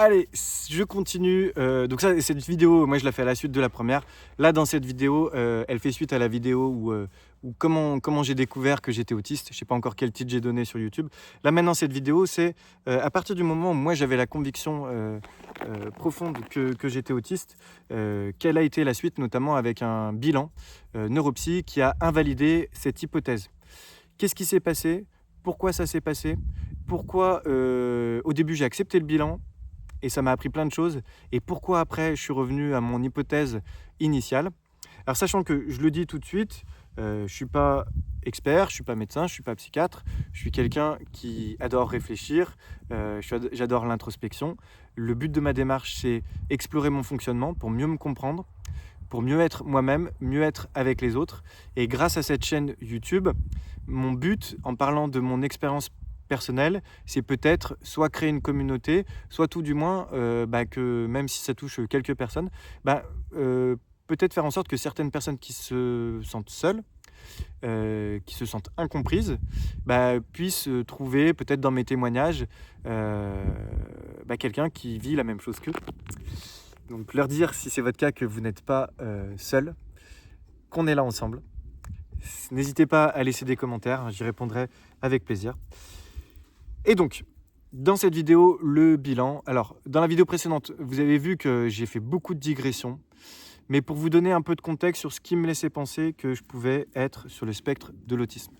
Allez, je continue. Donc ça, cette vidéo, moi je la fais à la suite de la première. Là, dans cette vidéo, elle fait suite à la vidéo où comment j'ai découvert que j'étais autiste. Je sais pas encore quel titre j'ai donné sur YouTube. Là maintenant, cette vidéo, c'est à partir du moment où moi j'avais la conviction profonde que j'étais autiste, quelle a été la suite, notamment avec un bilan neuropsy qui a invalidé cette hypothèse. Qu'est-ce qui s'est passé? Pourquoi ça s'est passé? Pourquoi au début j'ai accepté le bilan? Et ça m'a appris plein de choses. Et pourquoi après, je suis revenu à mon hypothèse initiale. Alors sachant que, je le dis tout de suite, je ne suis pas expert, je ne suis pas médecin, je ne suis pas psychiatre. Je suis quelqu'un qui adore réfléchir, j'adore l'introspection. Le but de ma démarche, c'est explorer mon fonctionnement pour mieux me comprendre, pour mieux être moi-même, mieux être avec les autres. Et grâce à cette chaîne YouTube, mon but, en parlant de mon expérience personnelle, c'est peut-être soit créer une communauté, soit tout du moins que même si ça touche quelques personnes, peut-être faire en sorte que certaines personnes qui se sentent seules, qui se sentent incomprises, puissent trouver peut-être dans mes témoignages quelqu'un qui vit la même chose qu'eux. Donc leur dire, si c'est votre cas, que vous n'êtes pas seul, qu'on est là ensemble. N'hésitez pas à laisser des commentaires, j'y répondrai avec plaisir. Et donc, dans cette vidéo, le bilan. Alors, dans la vidéo précédente, vous avez vu que j'ai fait beaucoup de digressions. Mais pour vous donner un peu de contexte sur ce qui me laissait penser que je pouvais être sur le spectre de l'autisme.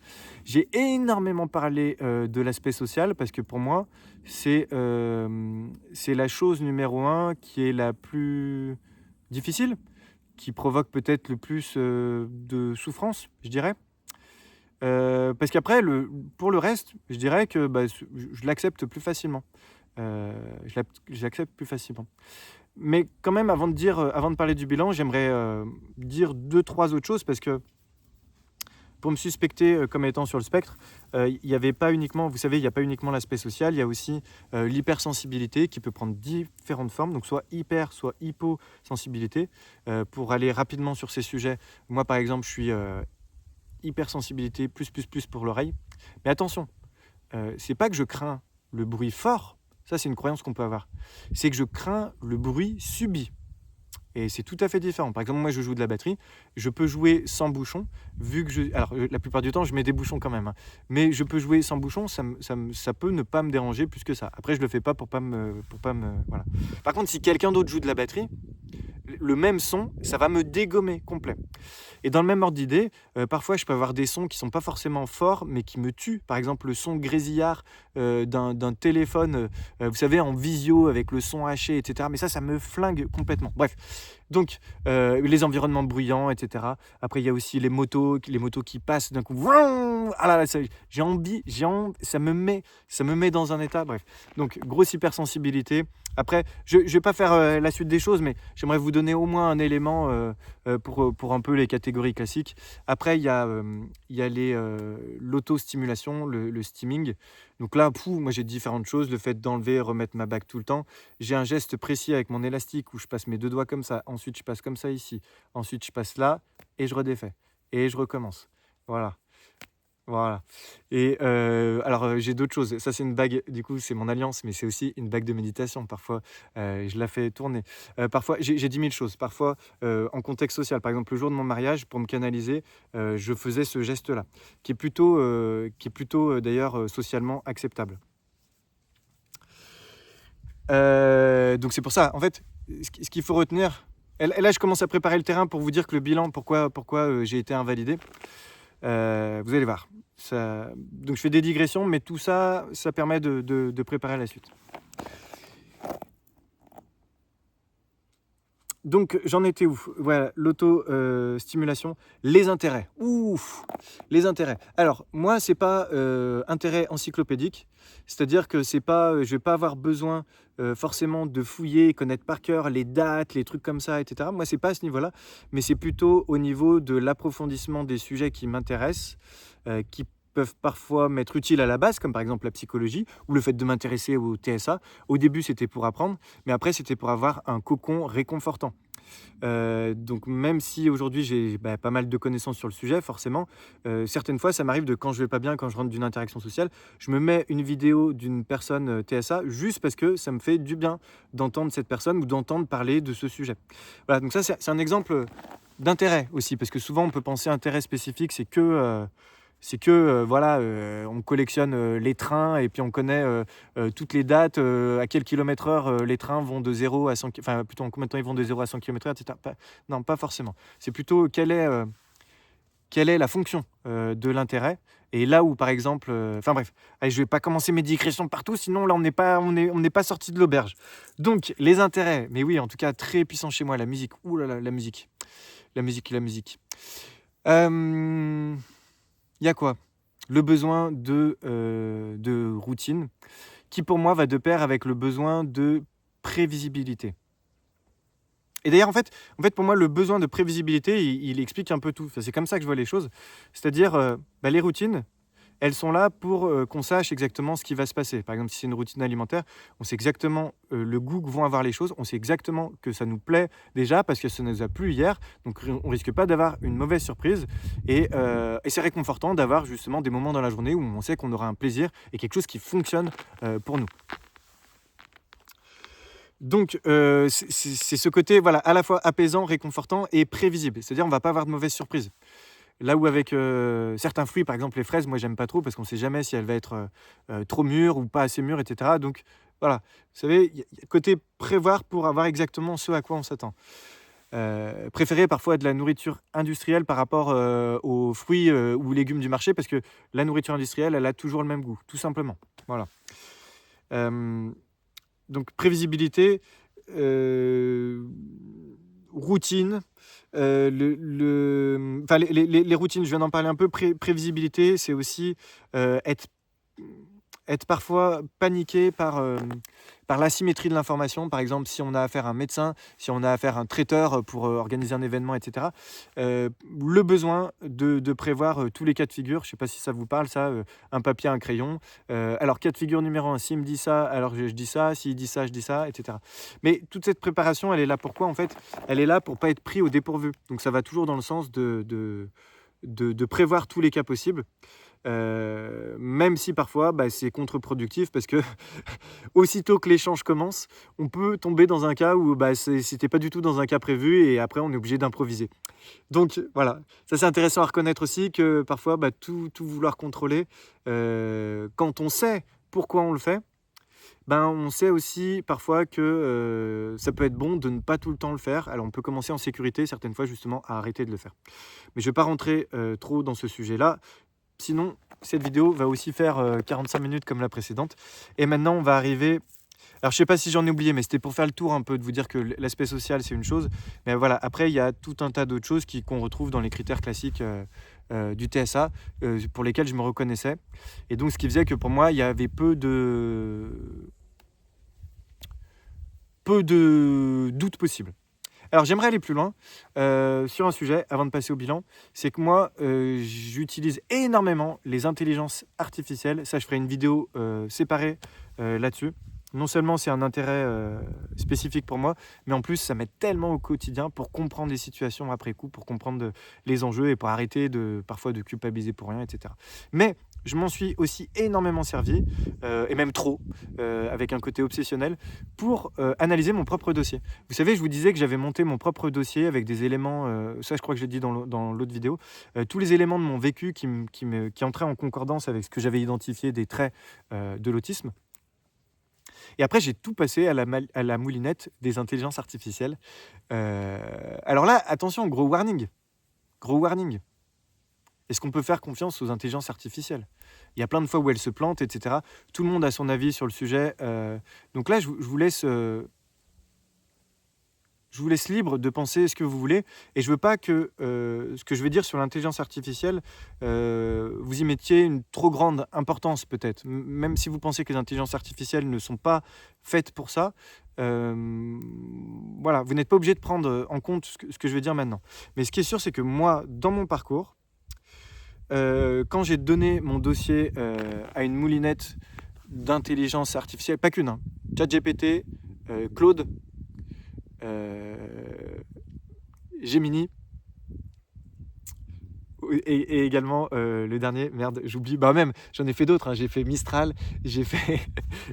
J'ai énormément parlé de l'aspect social parce que pour moi, c'est la chose numéro 1 qui est la plus difficile, qui provoque peut-être le plus de souffrance, je dirais. Parce qu'après, pour le reste, je dirais que je l'accepte plus facilement. Je l'accepte plus facilement. Mais quand même, avant de parler du bilan, j'aimerais dire 2-3 autres choses parce que pour me suspecter comme étant sur le spectre, il n'y avait pas uniquement, vous savez, il n'y a pas uniquement l'aspect social, il y a aussi l'hypersensibilité qui peut prendre différentes formes, donc soit hyper, soit hyposensibilité. Pour aller rapidement sur ces sujets, moi par exemple, je suis hypersensibilité plus pour l'oreille. Mais attention, c'est pas que je crains le bruit fort, ça c'est une croyance qu'on peut avoir. C'est que je crains le bruit subi. Et c'est tout à fait différent. Par exemple, moi je joue de la batterie, je peux jouer sans bouchon, vu que alors la plupart du temps je mets des bouchons quand même, hein, mais je peux jouer sans bouchon, ça peut ne pas me déranger plus que ça. Après je le fais pas pour pas me voilà. Par contre, si quelqu'un d'autre joue de la batterie, le même son, ça va me dégommer complet. Et dans le même ordre d'idée, parfois je peux avoir des sons qui sont pas forcément forts, mais qui me tuent. Par exemple, le son grésillard d'un téléphone, vous savez, en visio avec le son haché, etc. Mais ça me flingue complètement. Bref, donc les environnements bruyants, etc. Après, il y a aussi les motos qui passent d'un coup. Ah là là, j'ai envie, ça me met dans un état. Bref, donc grosse hypersensibilité. Après, je vais pas faire la suite des choses, mais j'aimerais vous donner au moins un élément pour un peu les catégories classiques. Après, il y a l'autostimulation, le steaming. Donc là, moi j'ai différentes choses. Le fait d'enlever, remettre ma bague tout le temps. J'ai un geste précis avec mon élastique où je passe mes 2 doigts comme ça. Ensuite, je passe comme ça ici. Ensuite, je passe là et je redéfais. Et je recommence. Voilà. Et j'ai d'autres choses. Ça, c'est une bague, du coup, c'est mon alliance, mais c'est aussi une bague de méditation. Parfois, je la fais tourner. Parfois, j'ai 10 000 choses. Parfois, en contexte social, par exemple, le jour de mon mariage, pour me canaliser, je faisais ce geste-là, qui est plutôt d'ailleurs socialement acceptable. Donc c'est pour ça, en fait, ce qu'il faut retenir. Et là, je commence à préparer le terrain pour vous dire que le bilan, pourquoi j'ai été invalidé. Vous allez voir. Donc je fais des digressions, mais tout ça, ça permet de préparer la suite. Donc j'en étais où? Voilà, l'auto-stimulation, les intérêts. Les intérêts. Alors moi, c'est pas intérêt encyclopédique, c'est-à-dire que c'est pas, je vais pas avoir besoin forcément de fouiller, connaître par cœur les dates, les trucs comme ça, etc. Moi, c'est pas à ce niveau-là, mais c'est plutôt au niveau de l'approfondissement des sujets qui m'intéressent, qui peuvent parfois m'être utiles à la base, comme par exemple la psychologie ou le fait de m'intéresser au TSA. Au début, c'était pour apprendre, mais après, c'était pour avoir un cocon réconfortant. Donc même si aujourd'hui j'ai pas mal de connaissances sur le sujet, forcément, certaines fois ça m'arrive de quand je vais pas bien, quand je rentre d'une interaction sociale, je me mets une vidéo d'une personne TSA juste parce que ça me fait du bien d'entendre cette personne ou d'entendre parler de ce sujet. Voilà, donc ça c'est un exemple d'intérêt aussi, parce que souvent on peut penser intérêt spécifique, voilà, on collectionne les trains et puis on connaît toutes les dates, à quel kilomètre heure les trains vont de 0 à 100, enfin plutôt en combien de temps ils vont de 0 à 100 km/h, etc. Non, pas forcément. C'est plutôt quelle est la fonction de l'intérêt. Et là où, par exemple, enfin bref, allez, je ne vais pas commencer mes digressions partout, sinon là on n'est pas sorti de l'auberge. Donc les intérêts, mais oui, en tout cas très puissant chez moi, la musique. Ouh là là, la musique. La musique. Il y a quoi? Le besoin de routine, qui pour moi va de pair avec le besoin de prévisibilité. Et d'ailleurs, en fait, pour moi, le besoin de prévisibilité, il explique un peu tout. Enfin, c'est comme ça que je vois les choses. C'est-à-dire, les routines, elles sont là pour qu'on sache exactement ce qui va se passer. Par exemple, si c'est une routine alimentaire, on sait exactement le goût que vont avoir les choses. On sait exactement que ça nous plaît déjà parce que ça ne nous a plu hier. Donc, on risque pas d'avoir une mauvaise surprise. Et c'est réconfortant d'avoir justement des moments dans la journée où on sait qu'on aura un plaisir et quelque chose qui fonctionne pour nous. Donc, c'est ce côté, voilà, à la fois apaisant, réconfortant et prévisible. C'est-à-dire, on va pas avoir de mauvaises surprises. Là où avec certains fruits, par exemple les fraises, moi j'aime pas trop parce qu'on sait jamais si elle va être trop mûre ou pas assez mûre, etc. Donc voilà, vous savez, il y a le côté prévoir pour avoir exactement ce à quoi on s'attend. Préférer parfois de la nourriture industrielle par rapport aux fruits ou légumes du marché parce que la nourriture industrielle, elle a toujours le même goût, tout simplement. Voilà. Euh, donc prévisibilité, routine, enfin, les routines, je viens d'en parler un peu. Prévisibilité, c'est aussi être parfois paniqué par l'asymétrie de l'information. Par exemple, si on a affaire à un médecin, si on a affaire à un traiteur pour organiser un événement, etc. Le besoin de prévoir tous les cas de figure. Je ne sais pas si ça vous parle, ça, un papier, un crayon. Alors, cas de figure numéro 1, s'il me dit ça, alors je dis ça, s'il dit ça, je dis ça, etc. Mais toute cette préparation, elle est là pour quoi, en fait? Elle est là pour ne pas être pris au dépourvu. Donc, ça va toujours dans le sens de prévoir tous les cas possibles. Même si parfois c'est contre-productif parce que aussitôt que l'échange commence, on peut tomber dans un cas où c'était pas du tout dans un cas prévu et après on est obligé d'improviser. Donc voilà, ça c'est intéressant à reconnaître aussi que parfois tout vouloir contrôler, quand on sait pourquoi on le fait, on sait aussi parfois que ça peut être bon de ne pas tout le temps le faire. Alors on peut commencer en sécurité certaines fois justement à arrêter de le faire. Mais je ne vais pas rentrer trop dans ce sujet-là. Sinon, cette vidéo va aussi faire 45 minutes comme la précédente. Et maintenant, on va arriver... Alors, je ne sais pas si j'en ai oublié, mais c'était pour faire le tour un peu, de vous dire que l'aspect social, c'est une chose. Mais voilà, après, il y a tout un tas d'autres choses qu'on retrouve dans les critères classiques du TSA, pour lesquels je me reconnaissais. Et donc, ce qui faisait que pour moi, il y avait peu de doutes possibles. Alors j'aimerais aller plus loin sur un sujet avant de passer au bilan. C'est que moi, j'utilise énormément les intelligences artificielles. Ça, je ferai une vidéo séparée là-dessus. Non seulement c'est un intérêt spécifique pour moi, mais en plus ça m'aide tellement au quotidien pour comprendre les situations après coup, pour comprendre les enjeux et pour arrêter parfois de culpabiliser pour rien, etc. Mais je m'en suis aussi énormément servi, et même trop, avec un côté obsessionnel, pour analyser mon propre dossier. Vous savez, je vous disais que j'avais monté mon propre dossier avec des éléments, ça je crois que je l'ai dit dans l'autre vidéo, tous les éléments de mon vécu qui entraient en concordance avec ce que j'avais identifié des traits de l'autisme. Et après, j'ai tout passé à la moulinette des intelligences artificielles. Alors là, attention, gros warning. Gros warning. Est-ce qu'on peut faire confiance aux intelligences artificielles? Il y a plein de fois où elles se plantent, etc. Tout le monde a son avis sur le sujet. Donc là, je vous laisse libre de penser ce que vous voulez. Et je ne veux pas que ce que je vais dire sur l'intelligence artificielle, vous y mettiez une trop grande importance peut-être. Même si vous pensez que les intelligences artificielles ne sont pas faites pour ça, voilà, vous n'êtes pas obligé de prendre en compte ce que je vais dire maintenant. Mais ce qui est sûr, c'est que moi, dans mon parcours, quand j'ai donné mon dossier à une moulinette d'intelligence artificielle, pas qu'une, ChatGPT, Claude, Gemini. Et également le dernier, merde, j'oublie. Bah même, j'en ai fait d'autres. Hein. J'ai fait Mistral, j'ai fait,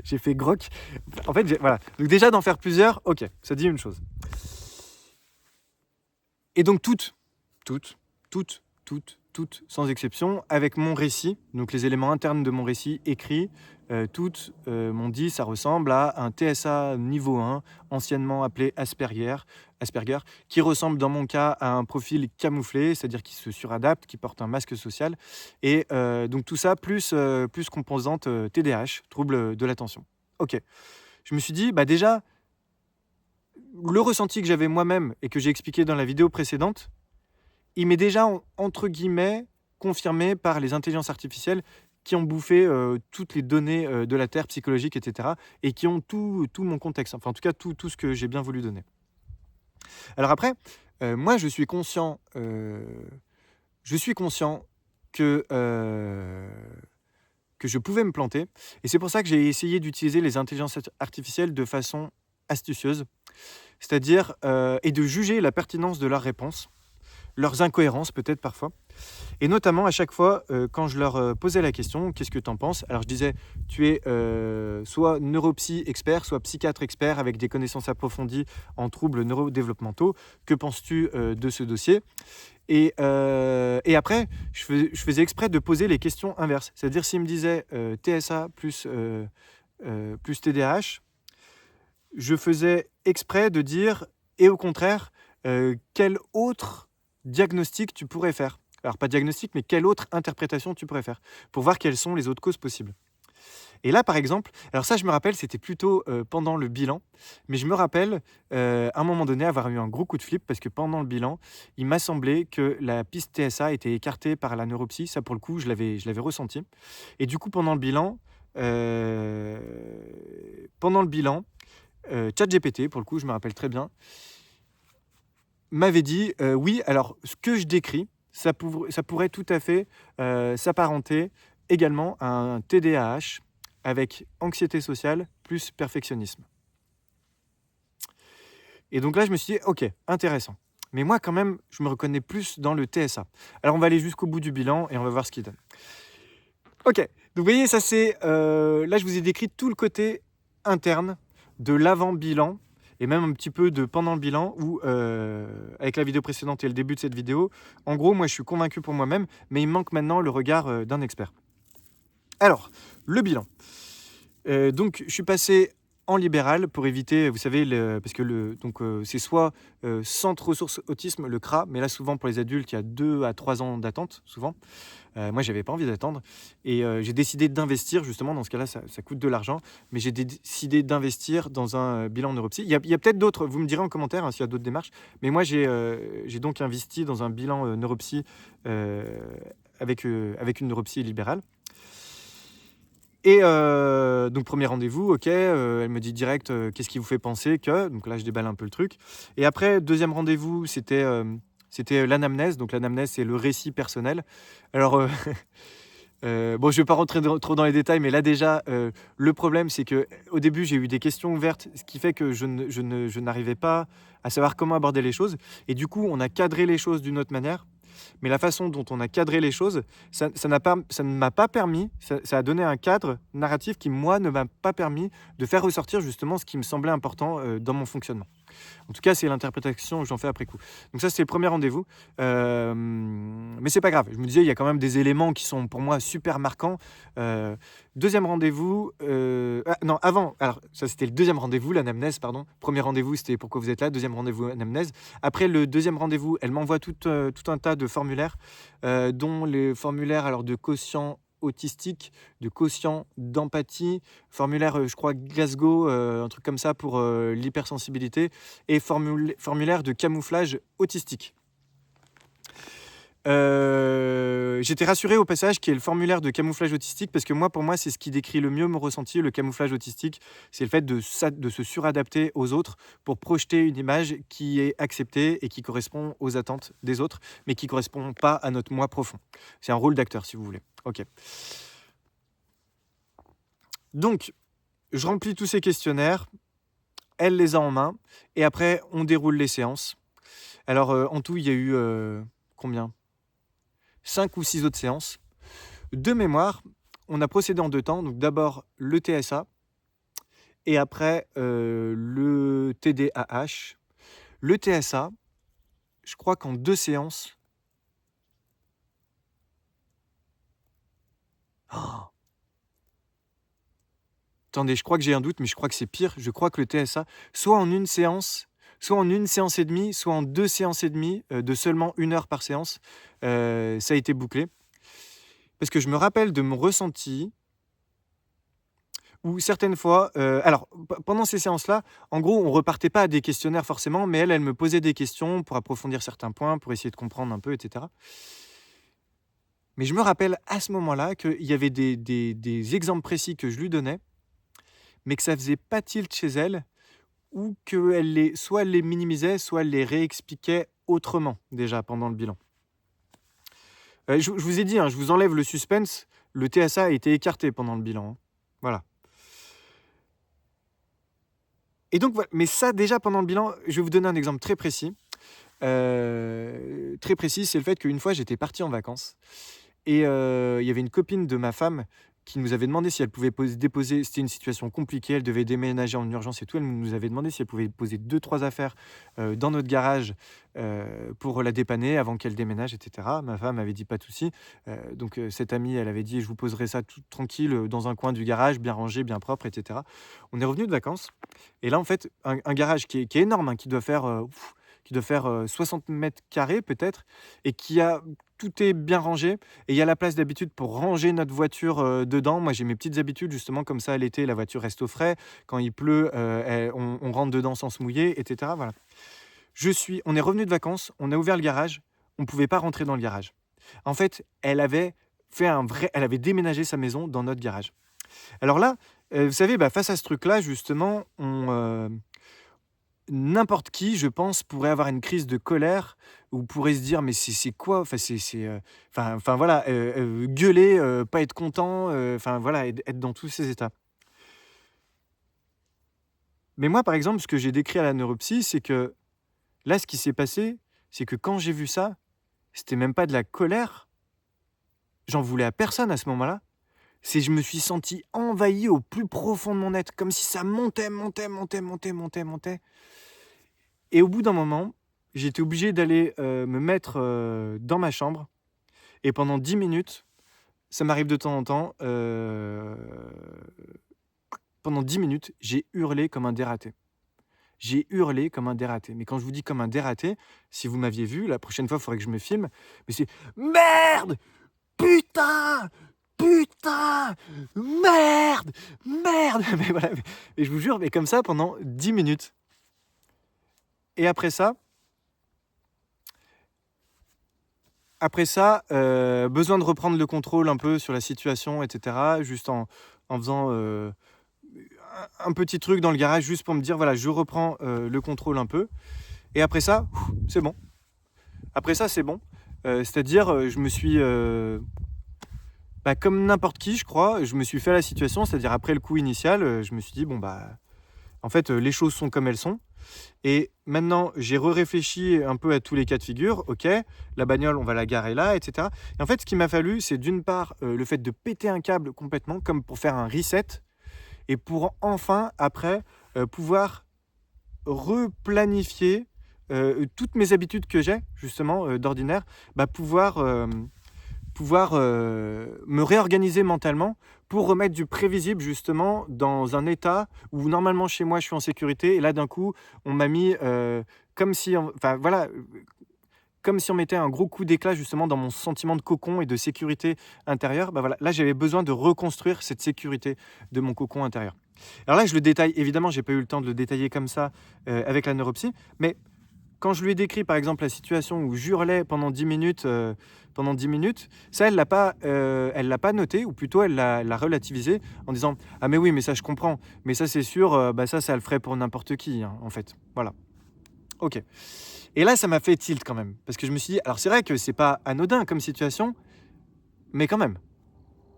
j'ai fait Grok. En fait, voilà. Donc déjà d'en faire plusieurs, ok, ça dit une chose. Et donc toutes, sans exception, avec mon récit, donc les éléments internes de mon récit écrit, toutes m'ont dit ça ressemble à un TSA niveau 1, anciennement appelé Asperger, qui ressemble dans mon cas à un profil camouflé, c'est-à-dire qui se suradapte, qui porte un masque social. Et donc tout ça, plus composante TDAH, trouble de l'attention. Ok. Je me suis dit, bah déjà, le ressenti que j'avais moi-même et que j'ai expliqué dans la vidéo précédente, il m'est déjà, entre guillemets, confirmé par les intelligences artificielles qui ont bouffé toutes les données de la Terre, psychologiques, etc. et qui ont tout mon contexte, enfin en tout cas tout ce que j'ai bien voulu donner. Alors après, moi je suis conscient que je pouvais me planter, et c'est pour ça que j'ai essayé d'utiliser les intelligences artificielles de façon astucieuse, c'est-à-dire et de juger la pertinence de leurs réponses, leurs incohérences peut-être parfois, et notamment à chaque fois quand je leur posais la question, qu'est-ce que tu en penses? Alors je disais, tu es soit neuropsy expert, soit psychiatre expert avec des connaissances approfondies en troubles neurodéveloppementaux, que penses-tu de ce dossier? Et après, je faisais exprès de poser les questions inverses, c'est-à-dire s'il me disait TSA plus TDAH, je faisais exprès de dire, et au contraire, quel autre diagnostic tu pourrais faire? Alors pas diagnostic, mais quelle autre interprétation tu pourrais faire? Pour voir quelles sont les autres causes possibles. Et là, par exemple, alors ça je me rappelle, c'était plutôt pendant le bilan, mais je me rappelle à un moment donné avoir eu un gros coup de flip parce que pendant le bilan, il m'a semblé que la piste TSA était écartée par la neuropsy. Ça pour le coup, je l'avais ressenti. Et du coup, pendant le bilan, ChatGPT, pour le coup, je me rappelle très bien, m'avait dit oui, alors ce que je décris, ça pourrait tout à fait s'apparenter également à un TDAH avec anxiété sociale plus perfectionnisme. Et donc là, je me suis dit, ok, intéressant. Mais moi, quand même, je me reconnais plus dans le TSA. Alors, on va aller jusqu'au bout du bilan et on va voir ce qu'il donne. Ok, donc vous voyez, ça c'est... là, je vous ai décrit tout le côté interne de l'avant-bilan et même un petit peu de pendant le bilan où, avec la vidéo précédente et le début de cette vidéo, en gros, moi, je suis convaincu pour moi-même, mais il me manque maintenant le regard d'un expert. Alors, le bilan. Donc, je suis passé en libéral pour éviter, vous savez, parce que c'est soit Centre Ressources Autisme, le CRA, mais là, souvent, pour les adultes, il y a 2 à 3 ans d'attente, souvent. Moi, j'avais pas envie d'attendre et j'ai décidé d'investir, justement, dans ce cas-là, ça coûte de l'argent, mais j'ai décidé d'investir dans un bilan neuropsy. Il y a peut-être d'autres, vous me direz en commentaire s'il y a d'autres démarches, mais moi, j'ai donc investi dans un bilan neuropsy avec une neuropsy libérale. Et donc premier rendez-vous, ok, elle me dit direct qu'est-ce qui vous fait penser que, donc là je déballe un peu le truc. Et après, deuxième rendez-vous, c'était l'anamnèse. Donc l'anamnèse, c'est le récit personnel. Alors, bon, je vais pas rentrer trop dans les détails, mais là déjà, le problème, c'est que au début, j'ai eu des questions ouvertes, ce qui fait que je n'arrivais pas à savoir comment aborder les choses. Et du coup, on a cadré les choses d'une autre manière. Mais la façon dont on a cadré les choses, ça ne m'a pas permis, ça a donné un cadre narratif qui, moi, ne m'a pas permis de faire ressortir justement ce qui me semblait important dans mon fonctionnement. En tout cas, c'est l'interprétation que j'en fais après coup. Donc ça, c'était le premier rendez-vous. Mais c'est pas grave. Je me disais, il y a quand même des éléments qui sont pour moi super marquants. Deuxième rendez-vous... non, avant. Alors, ça, c'était le deuxième rendez-vous, l'anamnèse, pardon. Premier rendez-vous, c'était pourquoi vous êtes là. Deuxième rendez-vous, anamnèse. Après le deuxième rendez-vous, elle m'envoie tout un tas de formulaires, dont les formulaires alors, de quotient autistique, de quotient d'empathie, formulaire, je crois, Glasgow, un truc comme ça pour l'hypersensibilité, et formulaire de camouflage autistique. J'étais rassuré au passage qu'il y ait le formulaire de camouflage autistique parce que pour moi, c'est ce qui décrit le mieux mon ressenti. Le camouflage autistique, c'est le fait de se suradapter aux autres pour projeter une image qui est acceptée et qui correspond aux attentes des autres, mais qui ne correspond pas à notre moi profond. C'est un rôle d'acteur, si vous voulez. Ok. Donc, je remplis tous ces questionnaires, elle les a en main, et après, on déroule les séances. Alors, en tout, il y a eu, combien? 5 ou 6 autres séances. De mémoire, on a procédé en 2 temps. Donc d'abord le TSA et après, le TDAH. Le TSA, je crois qu'en 2 séances. Oh! Attendez, je crois que j'ai un doute, mais je crois que c'est pire. Je crois que le TSA, soit en 1 séance et demie, soit en 2 séances et demie, de seulement 1 heure par séance, ça a été bouclé. Parce que je me rappelle de mon ressenti où certaines fois, alors pendant ces séances-là, en gros, on repartait pas à des questionnaires forcément, mais elle me posait des questions pour approfondir certains points, pour essayer de comprendre un peu et cetera. Mais je me rappelle à ce moment-là qu'il y avait des exemples précis que je lui donnais, mais que ça faisait pas tilt chez elle ou qu'elle soit elle les minimisait, soit elle les réexpliquait autrement déjà pendant le bilan. Je vous ai dit, hein, je vous enlève le suspense, le TSA a été écarté pendant le bilan, hein. Voilà. Et donc voilà, mais ça déjà pendant le bilan, je vais vous donner un exemple très précis. Très précis, c'est le fait qu'une fois j'étais parti en vacances et il y avait une copine de ma femme qui nous avait demandé si elle pouvait déposer, c'était une situation compliquée, elle devait déménager en urgence et tout, elle nous avait demandé si elle pouvait poser 2-3 affaires, dans notre garage, pour la dépanner avant qu'elle déménage et cetera. Ma femme avait dit: «Pas de souci». Donc cette amie, elle avait dit: «Je vous poserai ça tout tranquille, dans un coin du garage, bien rangé, bien propre et cetera». On est revenu de vacances et là, en fait, un garage qui est énorme, hein, qui doit faire, 60 m² peut-être et qui a tout est bien rangé et il y a la place d'habitude pour ranger notre voiture, dedans. Moi, j'ai mes petites habitudes justement comme ça l'été, la voiture reste au frais. Quand il pleut, on rentre dedans sans se mouiller et cetera, voilà. On est revenu de vacances, on a ouvert le garage, on ne pouvait pas rentrer dans le garage. En fait, elle avait déménagé sa maison dans notre garage. Alors là, vous savez, bah, face à ce truc-là justement, n'importe qui, je pense, pourrait avoir une crise de colère ou pourrait se dire: «Mais c'est quoi?» Enfin, enfin voilà, gueuler, pas être content, enfin voilà, être dans tous ces états. Mais moi, par exemple, ce que j'ai décrit à la neuropsy, c'est que là, ce qui s'est passé, c'est que quand j'ai vu ça, c'était même pas de la colère, j'en voulais à personne à ce moment-là. C'est Je me suis senti envahi au plus profond de mon être, comme si ça montait, montait, montait, montait, montait, montait et au bout d'un moment, j'étais obligé d'aller, me mettre, dans ma chambre et pendant 10 minutes, ça m'arrive de temps en temps, pendant 10 minutes, j'ai hurlé comme un dératé. J'ai hurlé comme un dératé. Mais quand je vous dis comme un dératé, si vous m'aviez vu, la prochaine fois, il faudrait que je me filme, mais c'est: «Merde! Putain! Putain! Merde! Merde!» mais voilà, mais je vous jure, mais comme ça pendant 10 minutes et après ça, besoin de reprendre le contrôle un peu sur la situation et cetera, juste en faisant, un petit truc dans le garage juste pour me dire: «Voilà, je reprends, le contrôle un peu» et après ça, c'est bon. Après ça, c'est bon. C'est-à-dire, je me suis, bah, comme n'importe qui, je crois, je me suis fait à la situation. C'est-à-dire après le coup initial, je me suis dit: «Bon, bah, en fait, les choses sont comme elles sont» et maintenant j'ai réfléchi un peu à tous les cas de figure. OK, la bagnole, on va la garer là et cetera et en fait, ce qu'il m'a fallu, c'est d'une part, le fait de péter un câble complètement comme pour faire un reset et pour enfin après, pouvoir replanifier, toutes mes habitudes que j'ai justement, d'ordinaire, bah, pouvoir, me réorganiser mentalement pour remettre du prévisible justement dans un état où normalement chez moi je suis en sécurité et là d'un coup on m'a mis, comme si enfin voilà, comme si on mettait un gros coup d'éclat justement dans mon sentiment de cocon et de sécurité intérieure. Bah, voilà, là j'avais besoin de reconstruire cette sécurité de mon cocon intérieur. Alors là je le détaille, évidemment j'ai pas eu le temps de le détailler comme ça, avec la neuropsy, mais quand je lui ai décrit, par exemple, la situation où j'hurlais pendant 10 minutes, ça, elle l'a pas noté ou plutôt elle l'a relativisé en disant: «Ah mais oui, mais ça je comprends, mais ça c'est sûr, bah ça le ferait pour n'importe qui, hein, en fait». Voilà, OK et là, ça m'a fait tilt quand même parce que je me suis dit alors c'est vrai que c'est pas anodin comme situation, mais quand même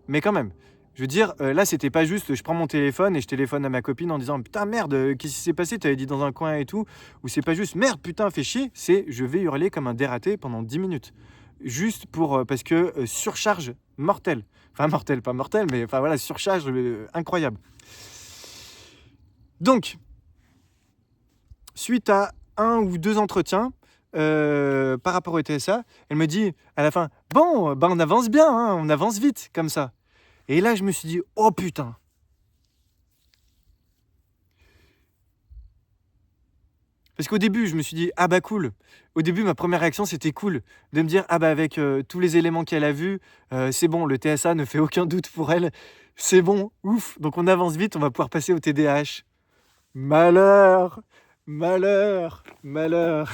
mais quand même. Je veux dire, là, c'était pas juste, je prends mon téléphone et je téléphone à ma copine en disant: «Putain, merde, qu'est-ce qui s'est passé? Tu avais dit dans un coin et tout». Ou c'est pas juste: «Merde, putain, fais chier», c'est je vais hurler comme un dératé pendant 10 minutes. Juste pour, parce que, surcharge mortelle. Enfin mortelle, pas mortelle, mais enfin voilà, surcharge, incroyable. Donc, suite à 1 ou 2 entretiens, par rapport au TSA, elle me dit à la fin: «Bon, bah, on avance bien, hein, on avance vite comme ça». Et là, je me suis dit: «Oh putain!» Parce qu'au début, je me suis dit: «Ah bah cool». Au début, ma première réaction, c'était cool de me dire: «Ah bah avec, tous les éléments qu'elle a vus, c'est bon, le TSA ne fait aucun doute pour elle. C'est bon, ouf, donc on avance vite, on va pouvoir passer au TDAH». Malheur! Malheur! Malheur!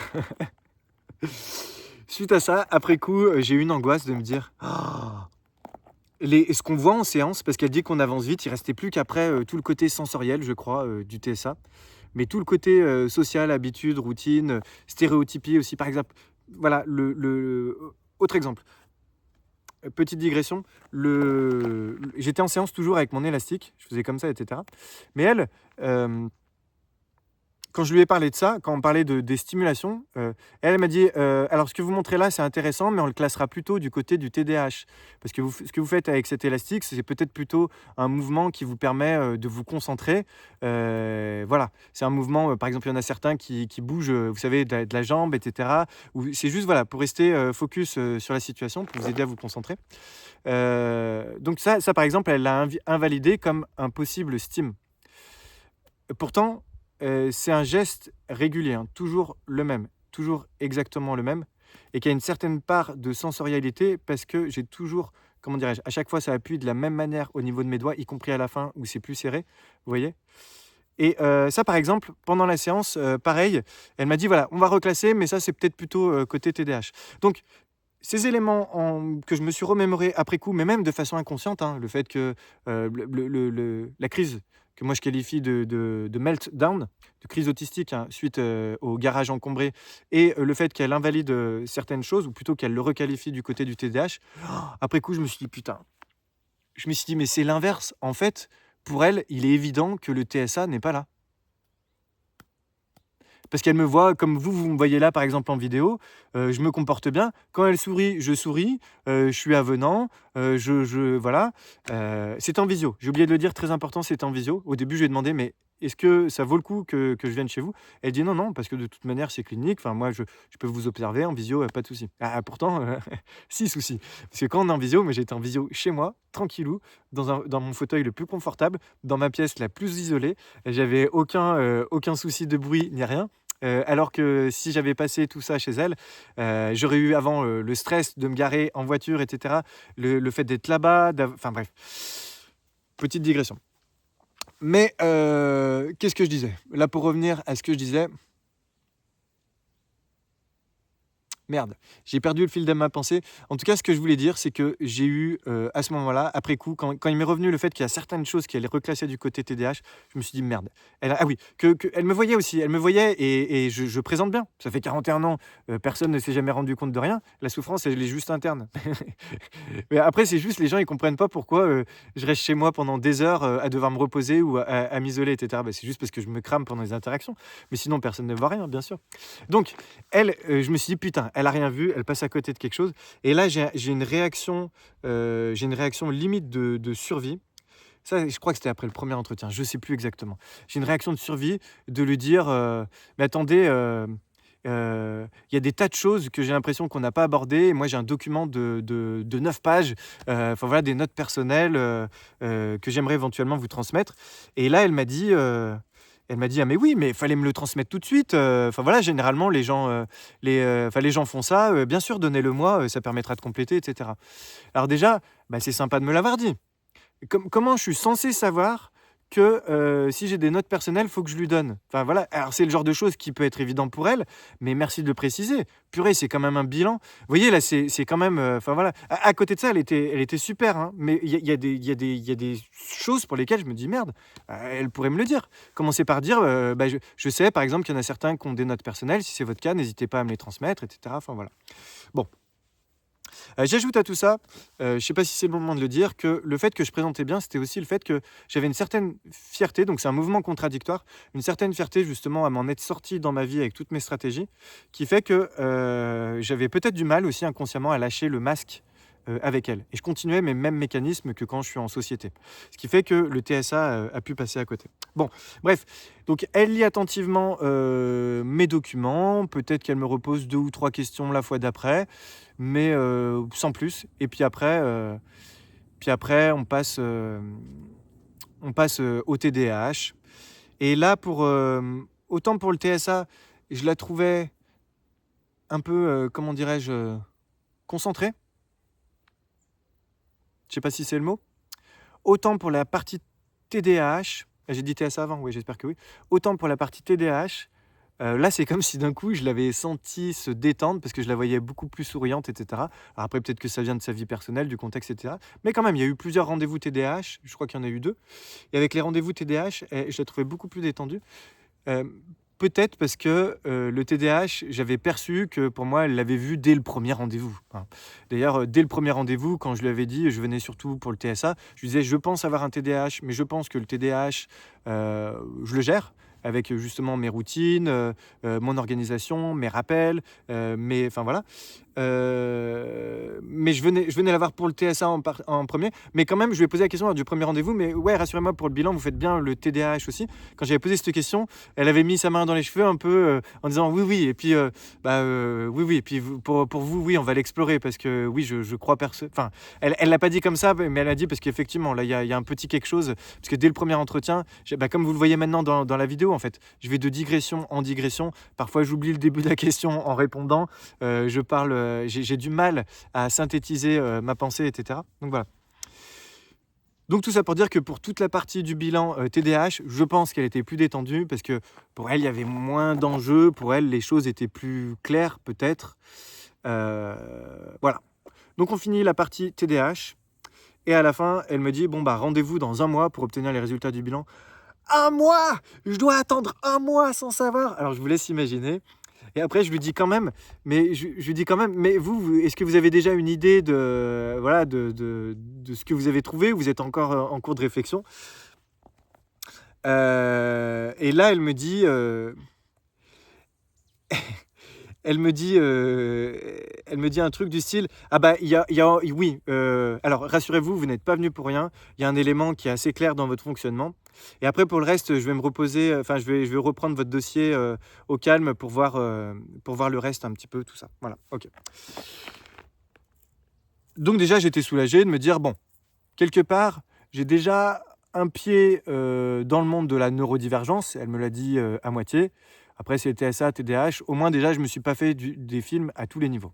Suite à ça, après coup, j'ai eu une angoisse de me dire: «Ah!» Ce qu'on voit en séance, parce qu'elle dit qu'on avance vite, il restait plus qu'après, tout le côté sensoriel, je crois, du TSA. Mais tout le côté, social, habitude, routine, stéréotypie aussi, par exemple. Voilà, autre exemple, petite digression, j'étais en séance toujours avec mon élastique, je faisais comme ça et cetera. Mais elle, hem quand je lui ai parlé de ça, quand on parlait des stimulations, elle m'a dit: «Alors ce que vous montrez là, c'est intéressant, mais on le classera plutôt du côté du TDAH. Parce que ce que vous faites avec cet élastique, c'est peut-être plutôt un mouvement qui vous permet, de vous concentrer». Voilà, c'est un mouvement, par exemple, il y en a certains qui bougent, vous savez, de la jambe et cetera, ou c'est juste, voilà, pour rester, focus, sur la situation, pour vous aider à vous concentrer. Donc ça par exemple, elle l'a invalidé comme un possible stim. Pourtant, c'est un geste régulier, hein, toujours le même, toujours exactement le même, et qui a une certaine part de sensorialité parce que j'ai toujours, comment dirais-je? À chaque fois, ça appuie de la même manière au niveau de mes doigts, y compris à la fin où c'est plus serré, vous voyez? Et ça, par exemple, pendant la séance, pareil, elle m'a dit: «Voilà, on va reclasser, mais ça, c'est peut-être plutôt, côté TDAH». Donc ces éléments que je me suis remémoré après coup, mais même de façon inconsciente, hein, le fait que, la crise que moi je qualifie de meltdown, de crise autistique, hein, suite, au garage encombré, et le fait qu'elle invalide, certaines choses, ou plutôt qu'elle le requalifie du côté du TDAH. Après coup, je me suis dit: «Putain», je me suis dit: «Mais c'est l'inverse. En fait, pour elle, il est évident que le TSA n'est pas là». Parce qu'elle me voit comme vous me voyez là, par exemple, en vidéo, je me comporte bien. Quand elle sourit, je suis avenant, voilà, c'est en visio. J'ai oublié de le dire, très important, c'est en visio. Au début, je lui ai demandé: «Mais est-ce que ça vaut le coup que je vienne chez vous?» Elle dit: «Non, non, parce que de toute manière, c'est clinique. Enfin, moi, je peux vous observer en visio, pas de souci». Ah, pourtant, si, souci. Parce que quand on est en visio, moi, j'étais en visio chez moi, tranquillou, dans mon fauteuil le plus confortable, dans ma pièce la plus isolée. J'avais aucun souci de bruit ni rien. Alors que si j'avais passé tout ça chez elle, j'aurais eu avant, le stress de me garer en voiture et cetera, le fait d'être là-bas, enfin bref, petite digression. Mais qu'est-ce que je disais? Là, pour revenir à ce que je disais, merde, j'ai perdu le fil de ma pensée. En tout cas, ce que je voulais dire, c'est que j'ai eu, à ce moment-là, après coup, quand il m'est revenu le fait qu'il y a certaines choses qui allaient reclasser du côté TDAH, je me suis dit: «Merde». Ah oui, elle me voyait aussi, elle me voyait, et je présente bien. Ça fait 41 ans, personne ne s'est jamais rendu compte de rien. La souffrance, elle est juste interne. Mais après, c'est juste les gens, ils comprennent pas pourquoi, je reste chez moi pendant des heures, à devoir me reposer ou à m'isoler et cetera. Bah, c'est juste parce que je me crame pendant les interactions. Mais sinon, personne ne voit rien, bien sûr. Donc elle, je me suis dit: «Putain, elle a rien vu, elle passe à côté de quelque chose». Et là, j'ai une réaction, limite de survie. Ça, je crois que c'était après le premier entretien, je sais plus exactement. J'ai une réaction de survie de lui dire, «Mais attendez, il y a des tas de choses que j'ai l'impression qu'on n'a pas abordées, et moi j'ai un document de 9 pages, enfin voilà, des notes personnelles, que j'aimerais éventuellement vous transmettre». Et là, elle m'a dit: «Ah mais oui, mais il fallait me le transmettre tout de suite, enfin voilà, généralement les gens, les gens font ça, bien sûr, donnez-le-moi, ça permettra de compléter» et cetera. Alors déjà, bah, c'est sympa de me l'avoir dit. Comment je suis censé savoir que, si j'ai des notes personnelles, faut que je lui donne? Enfin voilà, alors c'est le genre de chose qui peut être évident pour elle, mais merci de le préciser. Purée, c'est quand même un bilan. Vous voyez là, c'est quand même, enfin voilà. À côté de ça, elle était super, hein, mais il y a des choses pour lesquelles je me dis: «Merde, elle pourrait me le dire». Commencer par dire, bah, je sais par exemple qu'il y en a certains qui ont des notes personnelles. Si c'est votre cas, n'hésitez pas à me les transmettre et cetera. Enfin voilà. Bon. J'ajoute à tout ça, je ne sais pas si c'est le moment de le dire, que le fait que je présentais bien, c'était aussi le fait que j'avais une certaine fierté, donc c'est un mouvement contradictoire, une certaine fierté justement à m'en être sorti dans ma vie avec toutes mes stratégies, qui fait que j'avais peut-être du mal aussi inconsciemment à lâcher le masque avec elle. Et je continuais mes mêmes mécanismes que quand je suis en société. Ce qui fait que le TSA a pu passer à côté. Bon, bref, donc elle lit attentivement mes documents, peut-être qu'elle me repose 2 ou 3 questions la fois d'après, mais sans plus. Et puis après on passe au TDAH. Et là, autant pour le TSA, je la trouvais un peu, comment dirais-je, concentrée. Je sais pas si c'est le mot. Autant pour la partie TDAH, j'ai dit TSA avant, oui, j'espère que oui. Autant pour la partie TDAH, là, c'est comme si d'un coup, je l'avais senti se détendre parce que je la voyais beaucoup plus souriante, etc. Alors après, peut-être que ça vient de sa vie personnelle, du contexte, etc. Mais quand même, il y a eu plusieurs rendez-vous TDAH. Je crois qu'il y en a eu 2. Et avec les rendez-vous TDAH, je la trouvais beaucoup plus détendue. Peut-être parce que le TDAH, j'avais perçu que pour moi, elle l'avait vu dès le premier rendez-vous. Hein. D'ailleurs, dès le premier rendez-vous, quand je lui avais dit, je venais surtout pour le TSA, je lui disais, je pense avoir un TDAH, mais je pense que le TDAH, je le gère avec justement mes routines, mon organisation, mes rappels, enfin voilà. Mais je venais la voir pour le TSA en premier. Mais quand même, je lui ai posé la question lors du premier rendez-vous. Mais ouais, rassurez-moi, pour le bilan, vous faites bien le TDAH aussi. Quand j'avais posé cette question, elle avait mis sa main dans les cheveux un peu en disant oui, oui. Et puis, oui, oui. Et puis pour vous, oui, on va l'explorer parce que oui, je crois Enfin, elle l'a pas dit comme ça, mais elle a dit parce qu'effectivement, là, il y a un petit quelque chose. Parce que dès le premier entretien, comme vous le voyez maintenant dans la vidéo, en fait, je vais de digression en digression. Parfois, j'oublie le début de la question en répondant. Je parle. J'ai du mal à synthétiser ma pensée, etc. Donc voilà. Donc tout ça pour dire que pour toute la partie du bilan TDAH, je pense qu'elle était plus détendue parce que pour elle, il y avait moins d'enjeux. Pour elle, les choses étaient plus claires peut-être. Voilà. Donc on finit la partie TDAH. Et à la fin, elle me dit, bon bah rendez-vous dans 1 mois pour obtenir les résultats du bilan. 1 mois! Je dois attendre 1 mois sans savoir. Alors je vous laisse imaginer. Et après, je lui dis quand même, mais vous, est-ce que vous avez déjà une idée de, voilà, de ce que vous avez trouvé ou vous êtes encore en cours de réflexion? Et là, elle me dit, elle me dit un truc du style, ah bah, oui, alors rassurez-vous, vous n'êtes pas venu pour rien. Il y a un élément qui est assez clair dans votre fonctionnement. Et après, pour le reste, je vais me reposer, enfin, je vais reprendre votre dossier au calme pour voir le reste un petit peu, tout ça. Voilà, ok. Donc déjà, j'étais soulagé de me dire, bon, quelque part, j'ai déjà un pied dans le monde de la neurodivergence. Elle me l'a dit à moitié. Après, c'est TSA, TDAH. Au moins, déjà, je ne me suis pas fait des films à tous les niveaux.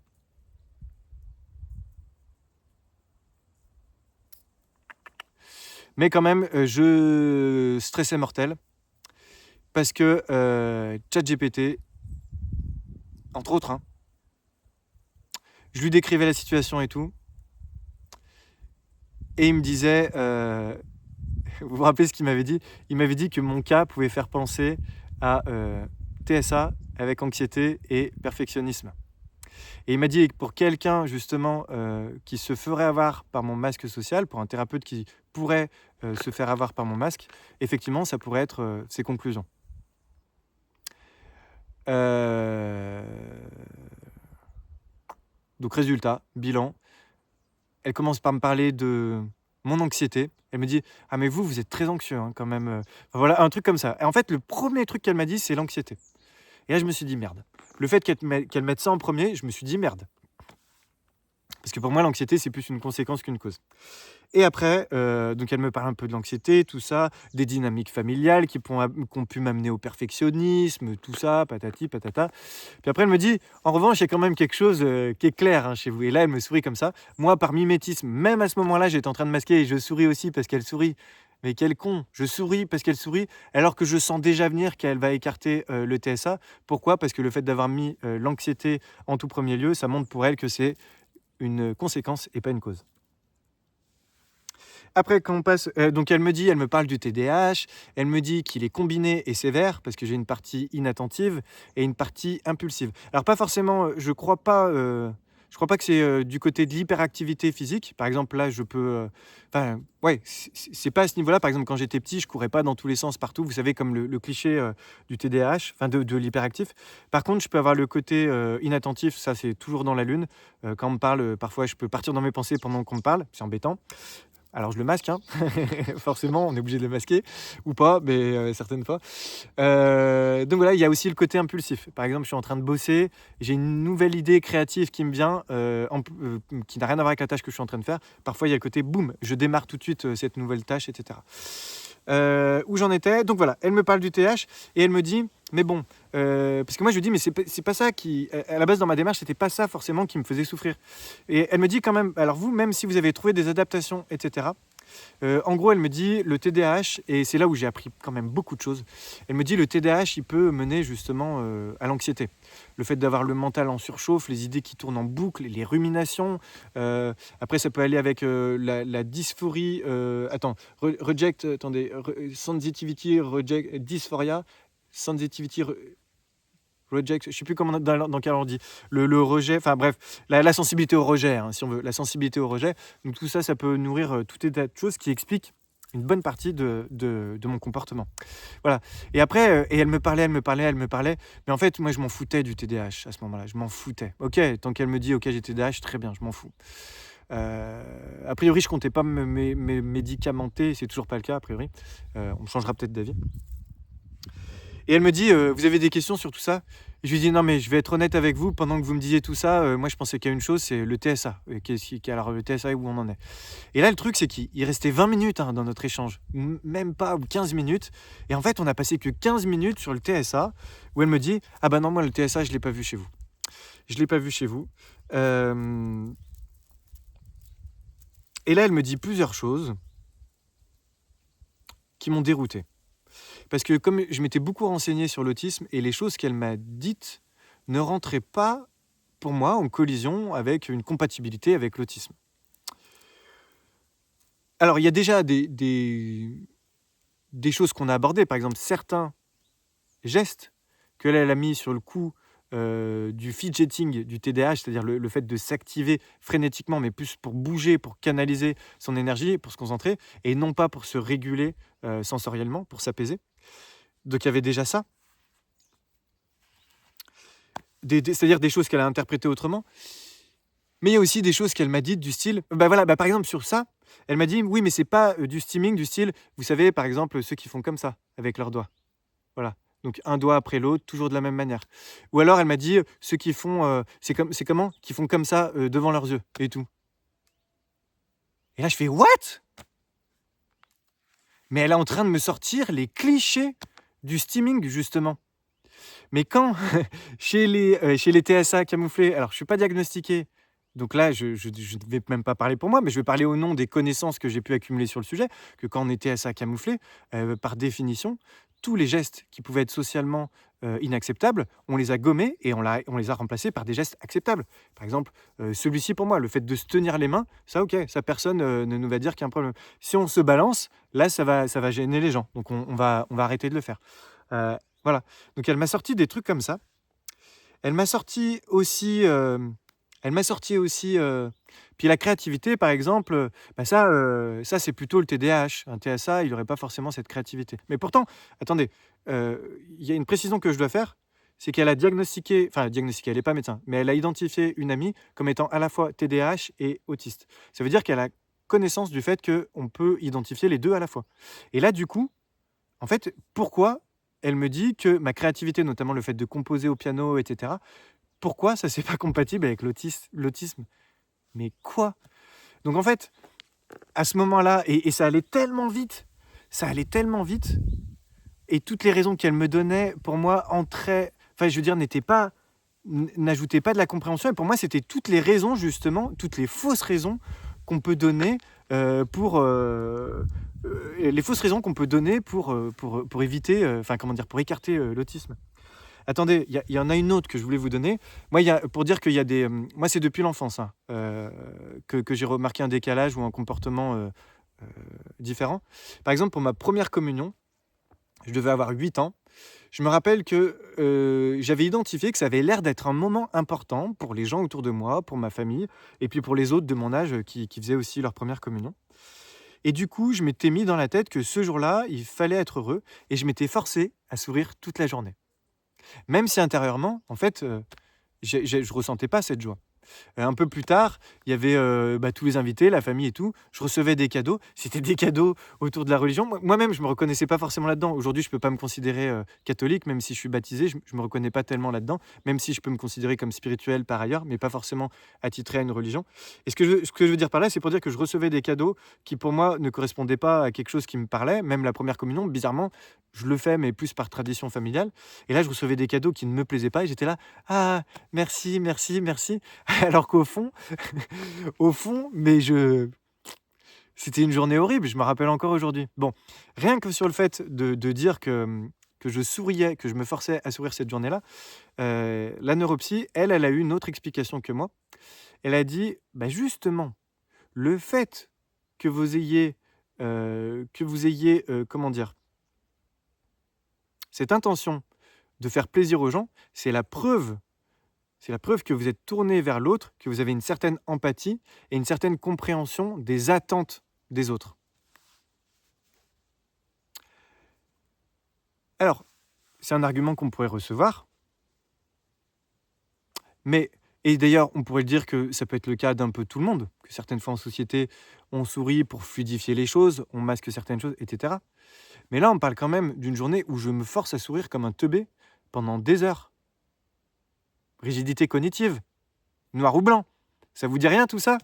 Mais quand même, je stressais mortel. Parce que ChatGPT, entre autres, hein, je lui décrivais la situation et tout. Et il me disait, vous vous rappelez ce qu'il m'avait dit? Il m'avait dit que mon cas pouvait faire penser à TSA avec anxiété et perfectionnisme. Et il m'a dit que pour quelqu'un justement qui se ferait avoir par mon masque social, pour un thérapeute qui pourrait se faire avoir par mon masque, effectivement, ça pourrait être ses conclusions. Donc résultat, bilan. Elle commence par me parler de mon anxiété. Elle me dit « Ah mais vous êtes très anxieux hein, quand même. » Enfin, voilà, un truc comme ça. Et en fait, le premier truc qu'elle m'a dit, c'est l'anxiété. Et là, je me suis dit « Merde ». Le fait qu'elle mette ça en premier, je me suis dit « Merde ». Parce que pour moi, l'anxiété, c'est plus une conséquence qu'une cause. Et après, donc elle me parle un peu de l'anxiété, tout ça, des dynamiques familiales qui ont pu m'amener au perfectionnisme, tout ça, patati, patata. Puis après, elle me dit, en revanche, il y a quand même quelque chose qui est clair hein, chez vous. Et là, elle me sourit comme ça. Moi, par mimétisme, même à ce moment-là, j'étais en train de masquer et je souris aussi parce qu'elle sourit. Mais quel con, je souris parce qu'elle sourit, alors que je sens déjà venir qu'elle va écarter le TSA. Pourquoi? Parce que le fait d'avoir mis l'anxiété en tout premier lieu, ça montre pour elle que c'est une conséquence et pas une cause. Après, quand on passe, donc elle me parle du TDAH, elle me dit qu'il est combiné et sévère, parce que j'ai une partie inattentive et une partie impulsive. Alors pas forcément, je crois pas Je crois pas que c'est du côté de l'hyperactivité physique. Par exemple, là, je peux. Enfin, ouais, c'est pas à ce niveau-là. Par exemple, quand j'étais petit, je courais pas dans tous les sens partout. Vous savez, comme le cliché du TDAH, enfin de l'hyperactif. Par contre, je peux avoir le côté inattentif. Ça, c'est toujours dans la lune. Quand on me parle, parfois, je peux partir dans mes pensées pendant qu'on me parle. C'est embêtant. Alors je le masque, hein. Forcément, on est obligé de le masquer, ou pas, mais certaines fois. Donc voilà, il y a aussi le côté impulsif. Par exemple, je suis en train de bosser, j'ai une nouvelle idée créative qui me vient, qui n'a rien à voir avec la tâche que je suis en train de faire. Parfois, il y a le côté boum, je démarre tout de suite cette nouvelle tâche, etc. Où j'en étais. Donc voilà, elle me parle du TH et elle me dit, mais bon, parce que moi je lui dis, mais c'est pas ça qui, à la base dans ma démarche, c'était pas ça forcément qui me faisait souffrir. Et elle me dit quand même, alors vous, même si vous avez trouvé des adaptations, etc. En gros, elle me dit le TDAH, et c'est là où j'ai appris quand même beaucoup de choses. Elle me dit le TDAH, il peut mener justement à l'anxiété. Le fait d'avoir le mental en surchauffe, les idées qui tournent en boucle, les ruminations. Après, ça peut aller avec la dysphorie. Sensitivity, reject, dysphoria, sensitivity. Reject, je ne sais plus comment dans quel on dit, le rejet, enfin bref, la sensibilité au rejet, hein, si on veut, la sensibilité au rejet. Donc tout ça, ça peut nourrir tout état de choses qui expliquent une bonne partie de mon comportement. Voilà. Et après, et elle me parlait, mais en fait, moi, je m'en foutais du TDAH à ce moment-là, je m'en foutais. Ok, tant qu'elle me dit, ok, j'ai TDAH, très bien, je m'en fous. A priori, je comptais pas me médicamenter, c'est toujours pas le cas, a priori. On changera peut-être d'avis. Et elle me dit, vous avez des questions sur tout ça? Et je lui dis, non, mais je vais être honnête avec vous, pendant que vous me disiez tout ça, moi je pensais qu'il y a une chose, c'est le TSA. Alors le TSA, où on en est? Et là, le truc, c'est qu'il restait 20 minutes dans notre échange, même pas 15 minutes. Et en fait, on a passé que 15 minutes sur le TSA, où elle me dit, ah ben non, moi le TSA, je ne l'ai pas vu chez vous. Je ne l'ai pas vu chez vous. Et là, elle me dit plusieurs choses qui m'ont dérouté. Parce que comme je m'étais beaucoup renseigné sur l'autisme, et les choses qu'elle m'a dites ne rentraient pas, pour moi, en collision avec une compatibilité avec l'autisme. Alors, il y a déjà des choses qu'on a abordées. Par exemple, certains gestes qu'elle a mis sur le coup du fidgeting, du TDAH, c'est-à-dire le fait de s'activer frénétiquement, mais plus pour bouger, pour canaliser son énergie, pour se concentrer, et non pas pour se réguler sensoriellement, pour s'apaiser. Donc il y avait déjà ça. C'est-à-dire des choses qu'elle a interprétées autrement. Mais il y a aussi des choses qu'elle m'a dites du style, par exemple sur ça, elle m'a dit, oui, mais c'est pas du steaming du style, vous savez, par exemple, ceux qui font comme ça, avec leurs doigts. Voilà. Donc un doigt après l'autre, toujours de la même manière. Ou alors elle m'a dit, ceux qui font, qui font comme ça devant leurs yeux et tout. Et là je fais, what? Mais elle est en train de me sortir les clichés du steaming, justement. Mais quand, chez les TSA camouflés, alors je ne suis pas diagnostiqué, donc là, je ne vais même pas parler pour moi, mais je vais parler au nom des connaissances que j'ai pu accumuler sur le sujet, que quand on est TSA camouflé, par définition, tous les gestes qui pouvaient être socialement inacceptables, on les a gommés et on les a remplacés par des gestes acceptables. Par exemple, celui-ci pour moi, le fait de se tenir les mains, ça ok, ça personne ne nous va dire qu'il y a un problème. Si on se balance, là, ça va gêner les gens, donc on va arrêter de le faire. Voilà, donc elle m'a sorti des trucs comme ça. Elle m'a sorti aussi, puis la créativité, par exemple, ça c'est plutôt le TDAH. Un TSA, il n'aurait pas forcément cette créativité. Mais pourtant, attendez, il y a une précision que je dois faire, c'est qu'elle a diagnostiqué, elle n'est pas médecin, mais elle a identifié une amie comme étant à la fois TDAH et autiste. Ça veut dire qu'elle a connaissance du fait qu'on peut identifier les deux à la fois. Et là, du coup, en fait, pourquoi elle me dit que ma créativité, notamment le fait de composer au piano, etc., pourquoi ça c'est pas compatible avec l'autisme? Mais quoi? Donc en fait, à ce moment-là, et ça allait tellement vite, et toutes les raisons qu'elle me donnait, pour moi, n'ajoutaient pas de la compréhension, et pour moi, c'était toutes les raisons, justement, toutes les fausses raisons qu'on peut donner pour éviter, pour écarter l'autisme. Attendez, il y en a une autre que je voulais vous donner. Moi, pour dire qu'il y a des... moi, c'est depuis l'enfance que j'ai remarqué un décalage ou un comportement différent. Par exemple, pour ma première communion, je devais avoir 8 ans. je me rappelle que j'avais identifié que ça avait l'air d'être un moment important pour les gens autour de moi, pour ma famille et puis pour les autres de mon âge qui faisaient aussi leur première communion. Et du coup, je m'étais mis dans la tête que ce jour-là, il fallait être heureux et je m'étais forcé à sourire toute la journée. Même si intérieurement, en fait, je ressentais pas cette joie. Un peu plus tard, il y avait, tous les invités, la famille et tout. Je recevais des cadeaux. C'était des cadeaux autour de la religion. Moi-même, je me reconnaissais pas forcément là-dedans. Aujourd'hui, je peux pas me considérer, catholique, même si je suis baptisé. Je me reconnais pas tellement là-dedans, même si je peux me considérer comme spirituel par ailleurs, mais pas forcément attitré à une religion. Et ce que je veux dire par là, c'est pour dire que je recevais des cadeaux qui, pour moi, ne correspondaient pas à quelque chose qui me parlait. Même la première communion, bizarrement, je le fais, mais plus par tradition familiale. Et là, je recevais des cadeaux qui ne me plaisaient pas et j'étais là: «Ah, merci, merci, merci». Alors qu'au fond, au fond, c'était une journée horrible, je me rappelle encore aujourd'hui. Bon, rien que sur le fait de dire que je souriais, que je me forçais à sourire cette journée-là, la neuropsy, elle a eu une autre explication que moi. Elle a dit: «Bah, justement, le fait que vous ayez, comment dire? Cette intention de faire plaisir aux gens, c'est la preuve que vous êtes tourné vers l'autre, que vous avez une certaine empathie et une certaine compréhension des attentes des autres. Alors, c'est un argument qu'on pourrait recevoir, mais et d'ailleurs, on pourrait dire que ça peut être le cas d'un peu tout le monde, que certaines fois en société, on sourit pour fluidifier les choses, on masque certaines choses, etc. Mais là, on parle quand même d'une journée où je me force à sourire comme un teubé pendant des heures. Rigidité cognitive, noir ou blanc. Ça vous dit rien tout ça?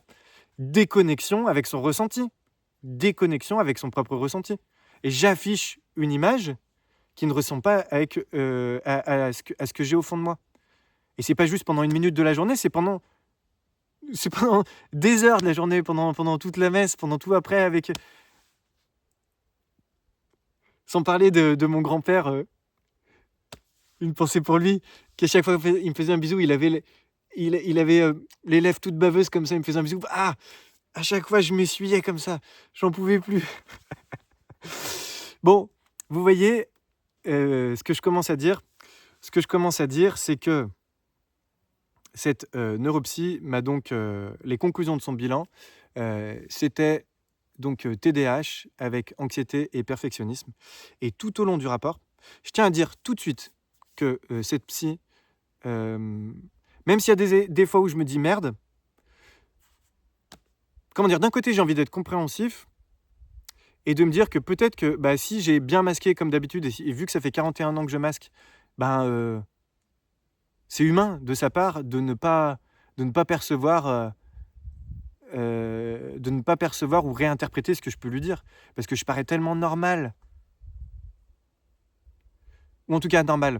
Déconnexion avec son ressenti. Déconnexion avec son propre ressenti. Et j'affiche une image qui ne ressemble pas avec, à ce que j'ai au fond de moi. Et c'est pas juste pendant une minute de la journée, c'est pendant des heures de la journée, pendant toute la messe, pendant tout après avec sans parler de mon grand-père, une pensée pour lui, qu'à chaque fois il me faisait un bisou, il avait les lèvres toutes baveuses comme ça, il me faisait un bisou. Ah! À chaque fois, je m'essuyais comme ça, j'en pouvais plus. Bon, vous voyez, ce que je commence à dire, c'est que cette, neuropsy m'a donc, les conclusions de son bilan, c'était donc, TDAH avec anxiété et perfectionnisme et tout au long du rapport, je tiens à dire tout de suite que, cette psy, hem, même s'il y a des fois où je me dis: «Merde», comment dire? D'un côté, j'ai envie d'être compréhensif et de me dire que peut-être que, bah, si j'ai bien masqué comme d'habitude et vu que ça fait 41 ans que je masque, ben, c'est humain de sa part de ne pas percevoir, de ne pas percevoir ou réinterpréter ce que je peux lui dire. Parce que je parais tellement normal, ou en tout cas normal.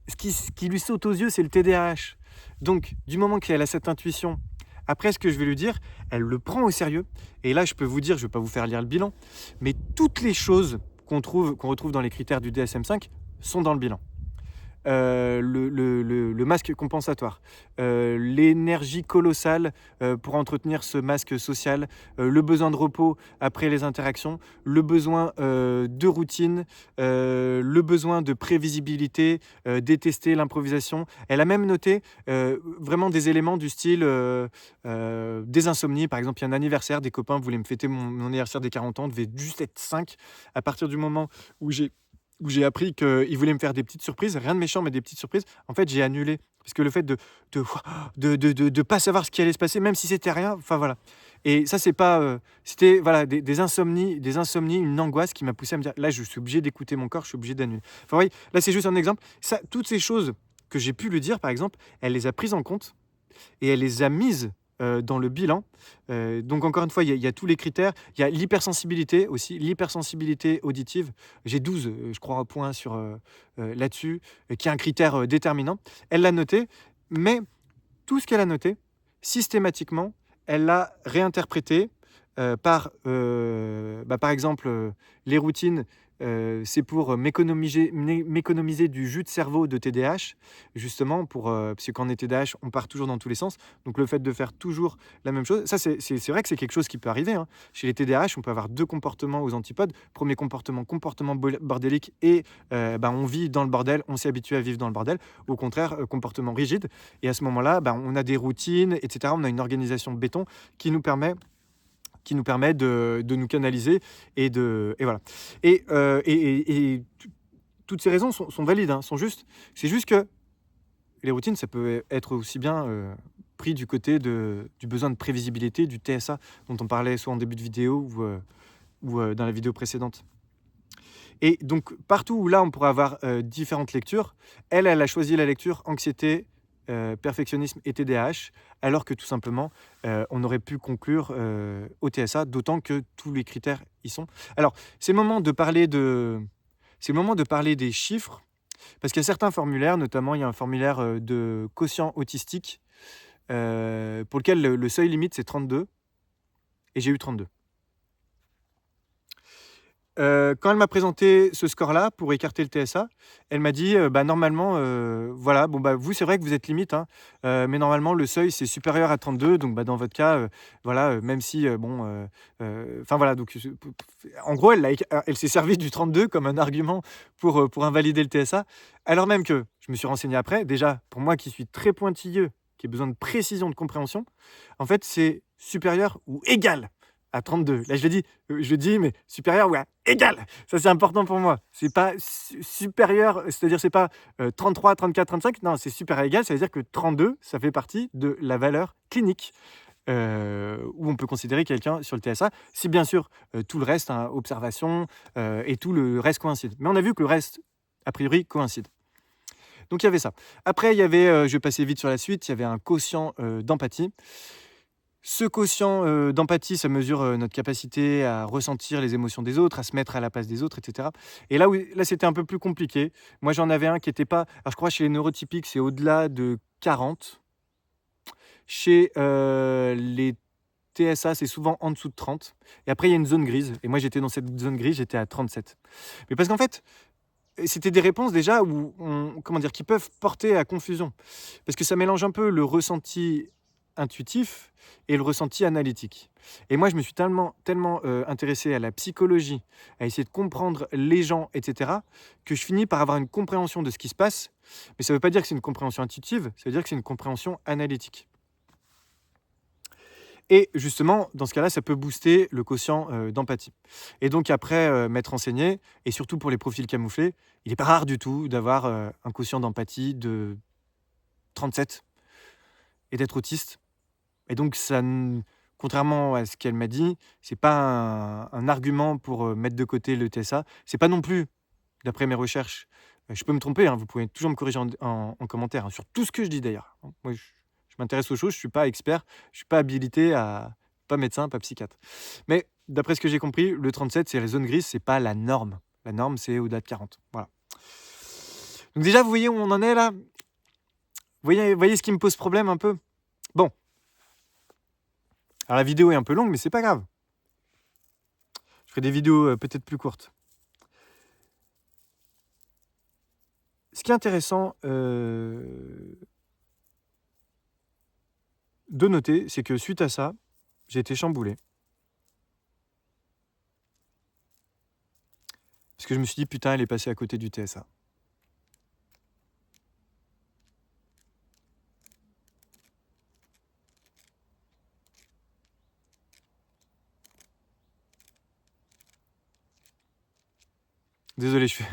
Ce qui lui saute aux yeux, c'est le TDAH. Donc, du moment qu'elle a cette intuition, après ce que je vais lui dire, elle le prend au sérieux. Et là, je peux vous dire, je ne vais pas vous faire lire le bilan, mais toutes les choses qu'on retrouve dans les critères du DSM-5 sont dans le bilan. Le masque compensatoire, l'énergie colossale, pour entretenir ce masque social, le besoin de repos après les interactions, le besoin, de routine, le besoin de prévisibilité, détester l'improvisation. Elle a même noté, vraiment des éléments du style, des insomnies. Par exemple, il y a un anniversaire, des copains voulaient me fêter mon anniversaire des 40 ans, devait juste être 5. À partir du moment où j'ai appris qu'ils voulaient me faire des petites surprises, rien de méchant, mais des petites surprises. En fait, j'ai annulé parce que le fait de pas savoir ce qui allait se passer, même si c'était rien, enfin voilà. Et ça, c'est pas, c'était voilà des insomnies, une angoisse qui m'a poussé à me dire: «Là, je suis obligé d'écouter mon corps, je suis obligé d'annuler». Enfin, oui, là, c'est juste un exemple. Ça, toutes ces choses que j'ai pu lui dire, par exemple, elle les a prises en compte et elle les a mises, dans le bilan. Donc encore une fois, il y a tous les critères. Il y a l'hypersensibilité aussi, l'hypersensibilité auditive. J'ai 12, je crois, points là-dessus, qui est un critère, déterminant. Elle l'a noté, mais tout ce qu'elle a noté, systématiquement, elle l'a réinterprété, par exemple, les routines c'est pour m'économiser du jus de cerveau de TDAH, justement parce que quand on est TDAH, on part toujours dans tous les sens. Donc le fait de faire toujours la même chose, ça c'est vrai que c'est quelque chose qui peut arriver, hein. Chez les TDAH, on peut avoir 2 comportements aux antipodes. Premier comportement bordélique et on vit dans le bordel, on s'est habitué à vivre dans le bordel. Au contraire, comportement rigide et à ce moment-là, on a des routines et cetera. On a une organisation béton qui nous permet de nous canaliser et voilà. Et toutes ces raisons sont valides, hein, sont justes. C'est juste que les routines, ça peut être aussi bien pris du côté du besoin de prévisibilité, du TSA, dont on parlait soit en début de vidéo ou dans la vidéo précédente. Et donc, partout où là, on pourrait avoir différentes lectures, elle a choisi la lecture anxiété, perfectionnisme et TDAH, alors que tout simplement, on aurait pu conclure au TSA, d'autant que tous les critères y sont. Alors, c'est le moment de parler des chiffres, parce qu'il y a certains formulaires, notamment il y a un formulaire de quotient autistique, pour lequel le seuil limite c'est 32, et j'ai eu 32. Quand elle m'a présenté ce score-là pour écarter le TSA, elle m'a dit, normalement, voilà, vous c'est vrai que vous êtes limite, hein, mais normalement le seuil c'est supérieur à 32 donc dans votre cas, voilà, même si, enfin voilà donc en gros elle s'est servie du 32 comme un argument pour invalider le TSA, alors même que je me suis renseigné après. Déjà, pour moi qui suis très pointilleux, qui ai besoin de précision, de compréhension, en fait c'est supérieur ou égal à 32. Là, je le dis, mais supérieur ou égal. Ça, c'est important pour moi. C'est pas supérieur, c'est-à-dire c'est pas 33, 34, 35. Non, c'est supérieur à égal. Ça veut dire que 32, ça fait partie de la valeur clinique où on peut considérer quelqu'un sur le TSA. Si bien sûr tout le reste, hein, observation et tout le reste coïncide. Mais on a vu que le reste, a priori, coïncide. Donc il y avait ça. Après, il y avait, je vais passer vite sur la suite, il y avait un quotient d'empathie. Ce quotient d'empathie, ça mesure notre capacité à ressentir les émotions des autres, à se mettre à la place des autres, et cetera. Et là, c'était un peu plus compliqué. Moi, j'en avais un qui n'était pas... Alors, je crois chez les neurotypiques, c'est au-delà de 40. Chez les TSA, c'est souvent en dessous de 30. Et après, il y a une zone grise. Et moi, j'étais dans cette zone grise, j'étais à 37. Mais parce qu'en fait, c'était des réponses déjà qui peuvent porter à confusion. Parce que ça mélange un peu le ressenti intuitif et le ressenti analytique. Et moi, je me suis tellement intéressé à la psychologie, à essayer de comprendre les gens, etc., que je finis par avoir une compréhension de ce qui se passe. Mais ça ne veut pas dire que c'est une compréhension intuitive, ça veut dire que c'est une compréhension analytique. Et justement, dans ce cas-là, ça peut booster le quotient d'empathie. Et donc après m'être renseigné, et surtout pour les profils camouflés, il n'est pas rare du tout d'avoir un quotient d'empathie de 37 et d'être autiste. Et donc, contrairement à ce qu'elle m'a dit, c'est pas un argument pour mettre de côté le TSA. C'est pas non plus, d'après mes recherches, je peux me tromper, hein, vous pouvez toujours me corriger en commentaire, hein, sur tout ce que je dis d'ailleurs. Moi, je m'intéresse aux choses, je suis pas expert, je suis pas habilité pas médecin, pas psychiatre. Mais d'après ce que j'ai compris, le 37, c'est les zones grises, c'est pas la norme. La norme, c'est au-delà de 40. Voilà. Donc déjà, vous voyez où on en est là ? Vous voyez ce qui me pose problème un peu ? Bon. Alors la vidéo est un peu longue, mais c'est pas grave. Je ferai des vidéos peut-être plus courtes. Ce qui est intéressant de noter, c'est que suite à ça, j'ai été chamboulé. Parce que je me suis dit, putain, elle est passée à côté du TSA. Désolé, je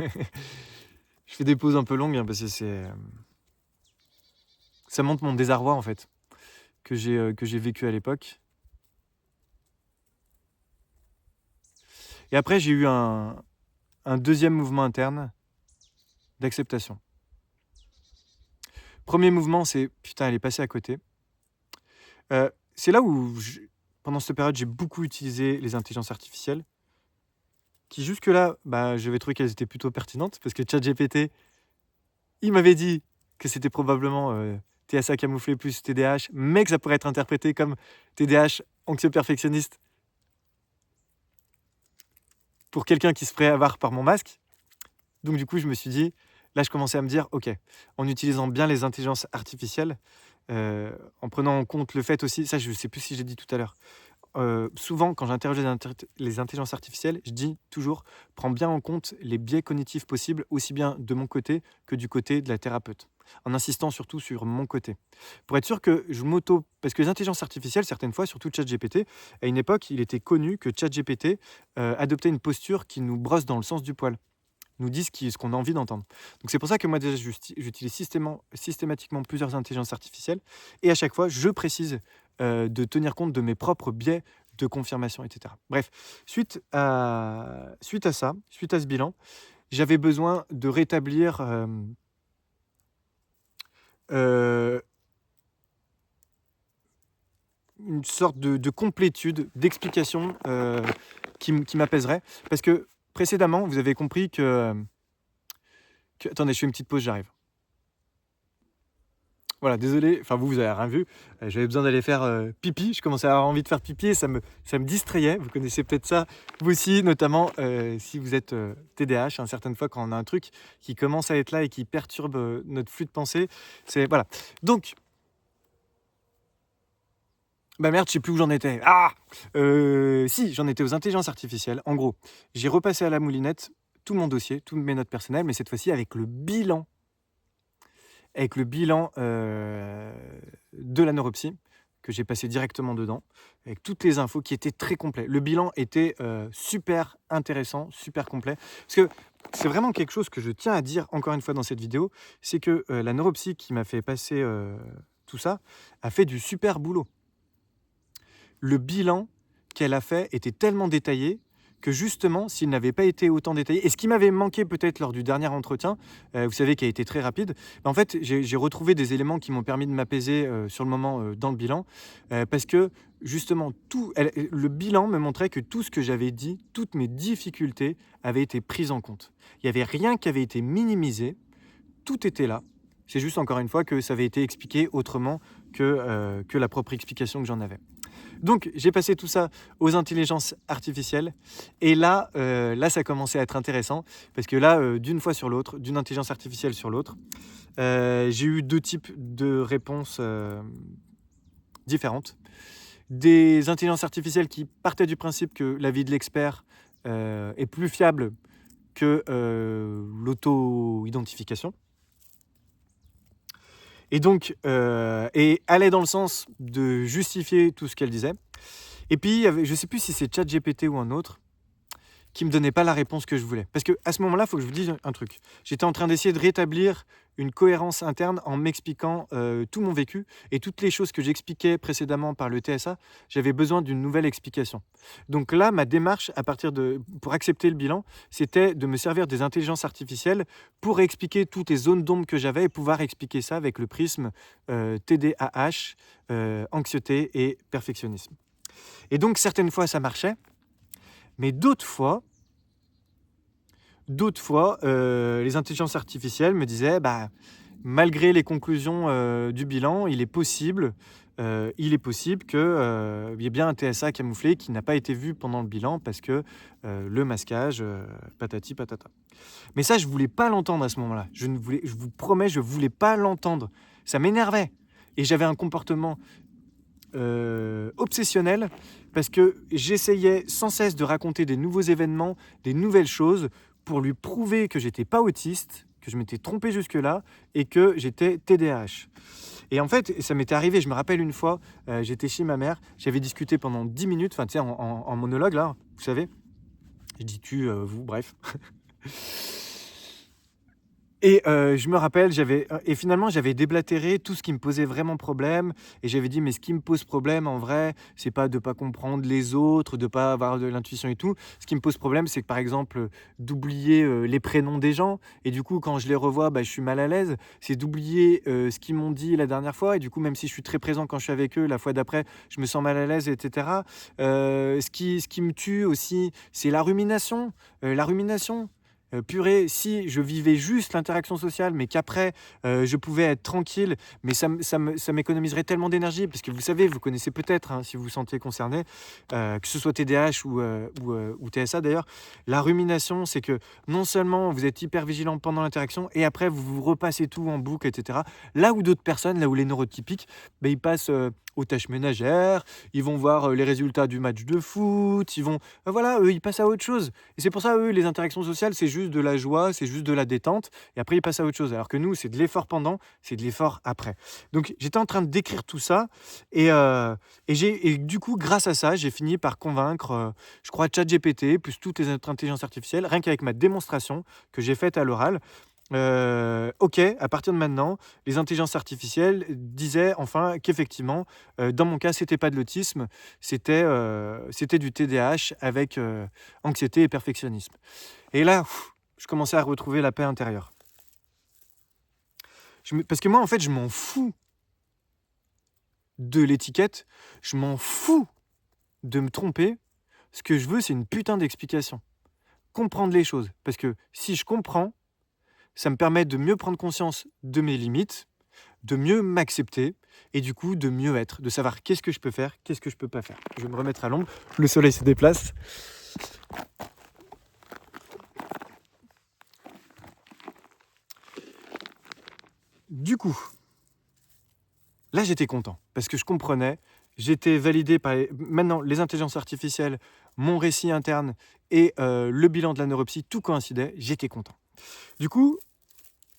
fais des pauses un peu longues, hein, parce que ça montre mon désarroi, en fait, que j'ai vécu à l'époque. Et après, j'ai eu un deuxième mouvement interne d'acceptation. Premier mouvement, c'est putain, elle est passée à côté. C'est là où, pendant cette période, j'ai beaucoup utilisé les intelligences artificielles, qui jusque-là, j'avais trouvé qu'elles étaient plutôt pertinentes, parce que ChatGPT, il m'avait dit que c'était probablement TSA camouflé plus TDAH, mais que ça pourrait être interprété comme TDAH anxieux perfectionniste. pour quelqu'un qui se ferait avoir par mon masque. Donc du coup, je me suis dit, là, je commençais à me dire, ok, en utilisant bien les intelligences artificielles, en prenant en compte le fait aussi, ça, je ne sais plus si j'ai dit tout à l'heure. Souvent, quand j'interroge les intelligences artificielles, je dis toujours, prends bien en compte les biais cognitifs possibles, aussi bien de mon côté que du côté de la thérapeute, en insistant surtout sur mon côté. Pour être sûr que je m'auto... Parce que les intelligences artificielles, certaines fois, surtout ChatGPT, à une époque, il était connu que ChatGPT adoptait une posture qui nous brosse dans le sens du poil, nous dit ce qu'on a envie d'entendre. Donc c'est pour ça que moi déjà j'utilise systématiquement plusieurs intelligences artificielles et à chaque fois je précise de tenir compte de mes propres biais de confirmation, etc. Bref, suite à ça, suite à ce bilan, j'avais besoin de rétablir une sorte de complétude, d'explication qui m'apaiserait. Parce que précédemment, vous avez compris attendez, je fais une petite pause, j'arrive. Voilà, désolé, enfin vous avez rien vu, j'avais besoin d'aller faire pipi, je commençais à avoir envie de faire pipi et ça me distrayait, vous connaissez peut-être ça, vous aussi, notamment si vous êtes TDAH, hein, certaines fois quand on a un truc qui commence à être là et qui perturbe notre flux de pensée, c'est voilà. Donc, bah merde, je sais plus où j'en étais. Si, j'en étais aux intelligences artificielles. En gros, j'ai repassé à la moulinette tout mon dossier, toutes mes notes personnelles, mais cette fois-ci avec le bilan de la neuropsy, que j'ai passé directement dedans, avec toutes les infos qui étaient très complets. Le bilan était super intéressant, super complet. Parce que c'est vraiment quelque chose que je tiens à dire encore une fois dans cette vidéo, c'est que la neuropsy qui m'a fait passer tout ça a fait du super boulot. Le bilan qu'elle a fait était tellement détaillé que justement, s'il n'avait pas été autant détaillé, et ce qui m'avait manqué peut-être lors du dernier entretien, vous savez, qui a été très rapide, en fait, j'ai retrouvé des éléments qui m'ont permis de m'apaiser sur le moment dans le bilan, parce que justement, le bilan me montrait que tout ce que j'avais dit, toutes mes difficultés avaient été prises en compte. Il n'y avait rien qui avait été minimisé, tout était là. C'est juste encore une fois que ça avait été expliqué autrement que la propre explication que j'en avais. Donc, j'ai passé tout ça aux intelligences artificielles. Et là, ça a commencé à être intéressant. Parce que là, d'une fois sur l'autre, d'une intelligence artificielle sur l'autre, j'ai eu deux types de réponses différentes. Des intelligences artificielles qui partaient du principe que l'avis de l'expert est plus fiable que l'auto-identification. Et donc, allait dans le sens de justifier tout ce qu'elle disait. Et puis, je ne sais plus si c'est ChatGPT ou un autre, qui ne me donnait pas la réponse que je voulais. Parce qu'à ce moment-là, il faut que je vous dise un truc. J'étais en train d'essayer de rétablir une cohérence interne en m'expliquant tout mon vécu et toutes les choses que j'expliquais précédemment par le TSA, j'avais besoin d'une nouvelle explication. Donc là, ma démarche, pour accepter le bilan, c'était de me servir des intelligences artificielles pour expliquer toutes les zones d'ombre que j'avais et pouvoir expliquer ça avec le prisme TDAH, anxiété et perfectionnisme. Et donc, certaines fois, ça marchait. Mais d'autres fois, les intelligences artificielles me disaient, malgré les conclusions du bilan, il est possible qu'il y ait bien un TSA camouflé qui n'a pas été vu pendant le bilan parce que le masquage, patati patata. Mais ça, je ne voulais pas l'entendre à ce moment-là. Je vous promets, je ne voulais pas l'entendre. Ça m'énervait. Et j'avais un comportement obsessionnel parce que j'essayais sans cesse de raconter des nouveaux événements, des nouvelles choses pour lui prouver que j'étais pas autiste, que je m'étais trompé jusque-là et que j'étais TDAH. Et en fait, ça m'était arrivé, je me rappelle une fois, j'étais chez ma mère, j'avais discuté pendant 10 minutes, enfin tu sais, en monologue là, vous savez, je dis tu, vous, bref. Et je me rappelle, finalement, j'avais déblatéré tout ce qui me posait vraiment problème. Et j'avais dit, mais ce qui me pose problème, en vrai, c'est pas de pas comprendre les autres, de pas avoir de l'intuition et tout. Ce qui me pose problème, c'est que, par exemple, d'oublier les prénoms des gens. Et du coup, quand je les revois, je suis mal à l'aise. C'est d'oublier ce qu'ils m'ont dit la dernière fois. Et du coup, même si je suis très présent quand je suis avec eux, la fois d'après, je me sens mal à l'aise, etc. Ce qui me tue aussi, c'est la rumination. purée, si je vivais juste l'interaction sociale, mais qu'après, je pouvais être tranquille, mais ça m'économiserait tellement d'énergie, parce que vous savez, vous connaissez peut-être, hein, si vous vous sentez concerné, que ce soit TDAH ou TSA d'ailleurs, la rumination, c'est que non seulement vous êtes hyper vigilant pendant l'interaction, et après vous vous repassez tout en boucle, etc. Là où d'autres personnes, là où les neurotypiques, ils passent aux tâches ménagères, ils vont voir les résultats du match de foot, ils vont... voilà, eux, ils passent à autre chose. Et c'est pour ça, eux, les interactions sociales, c'est juste de la joie, c'est juste de la détente, et après, ils passent à autre chose. Alors que nous, c'est de l'effort pendant, c'est de l'effort après. Donc, j'étais en train de décrire tout ça, et du coup, grâce à ça, j'ai fini par convaincre, je crois, ChatGPT, plus toutes les autres intelligences artificielles, rien qu'avec ma démonstration que j'ai faite à l'oral. Ok, à partir de maintenant, les intelligences artificielles disaient enfin qu'effectivement, dans mon cas, c'était pas de l'autisme, c'était du TDAH avec anxiété et perfectionnisme. Et là, je commençais à retrouver la paix intérieure. Parce que moi, en fait, je m'en fous de l'étiquette, je m'en fous de me tromper. Ce que je veux, c'est une putain d'explication. Comprendre les choses. Parce que si je comprends, ça me permet de mieux prendre conscience de mes limites, de mieux m'accepter et du coup de mieux être, de savoir qu'est-ce que je peux faire, qu'est-ce que je peux pas faire. Je vais me remettre à l'ombre, le soleil se déplace. Du coup, là j'étais content parce que je comprenais, j'étais validé par maintenant les intelligences artificielles, mon récit interne et le bilan de la neuropsy, tout coïncidait, j'étais content. Du coup,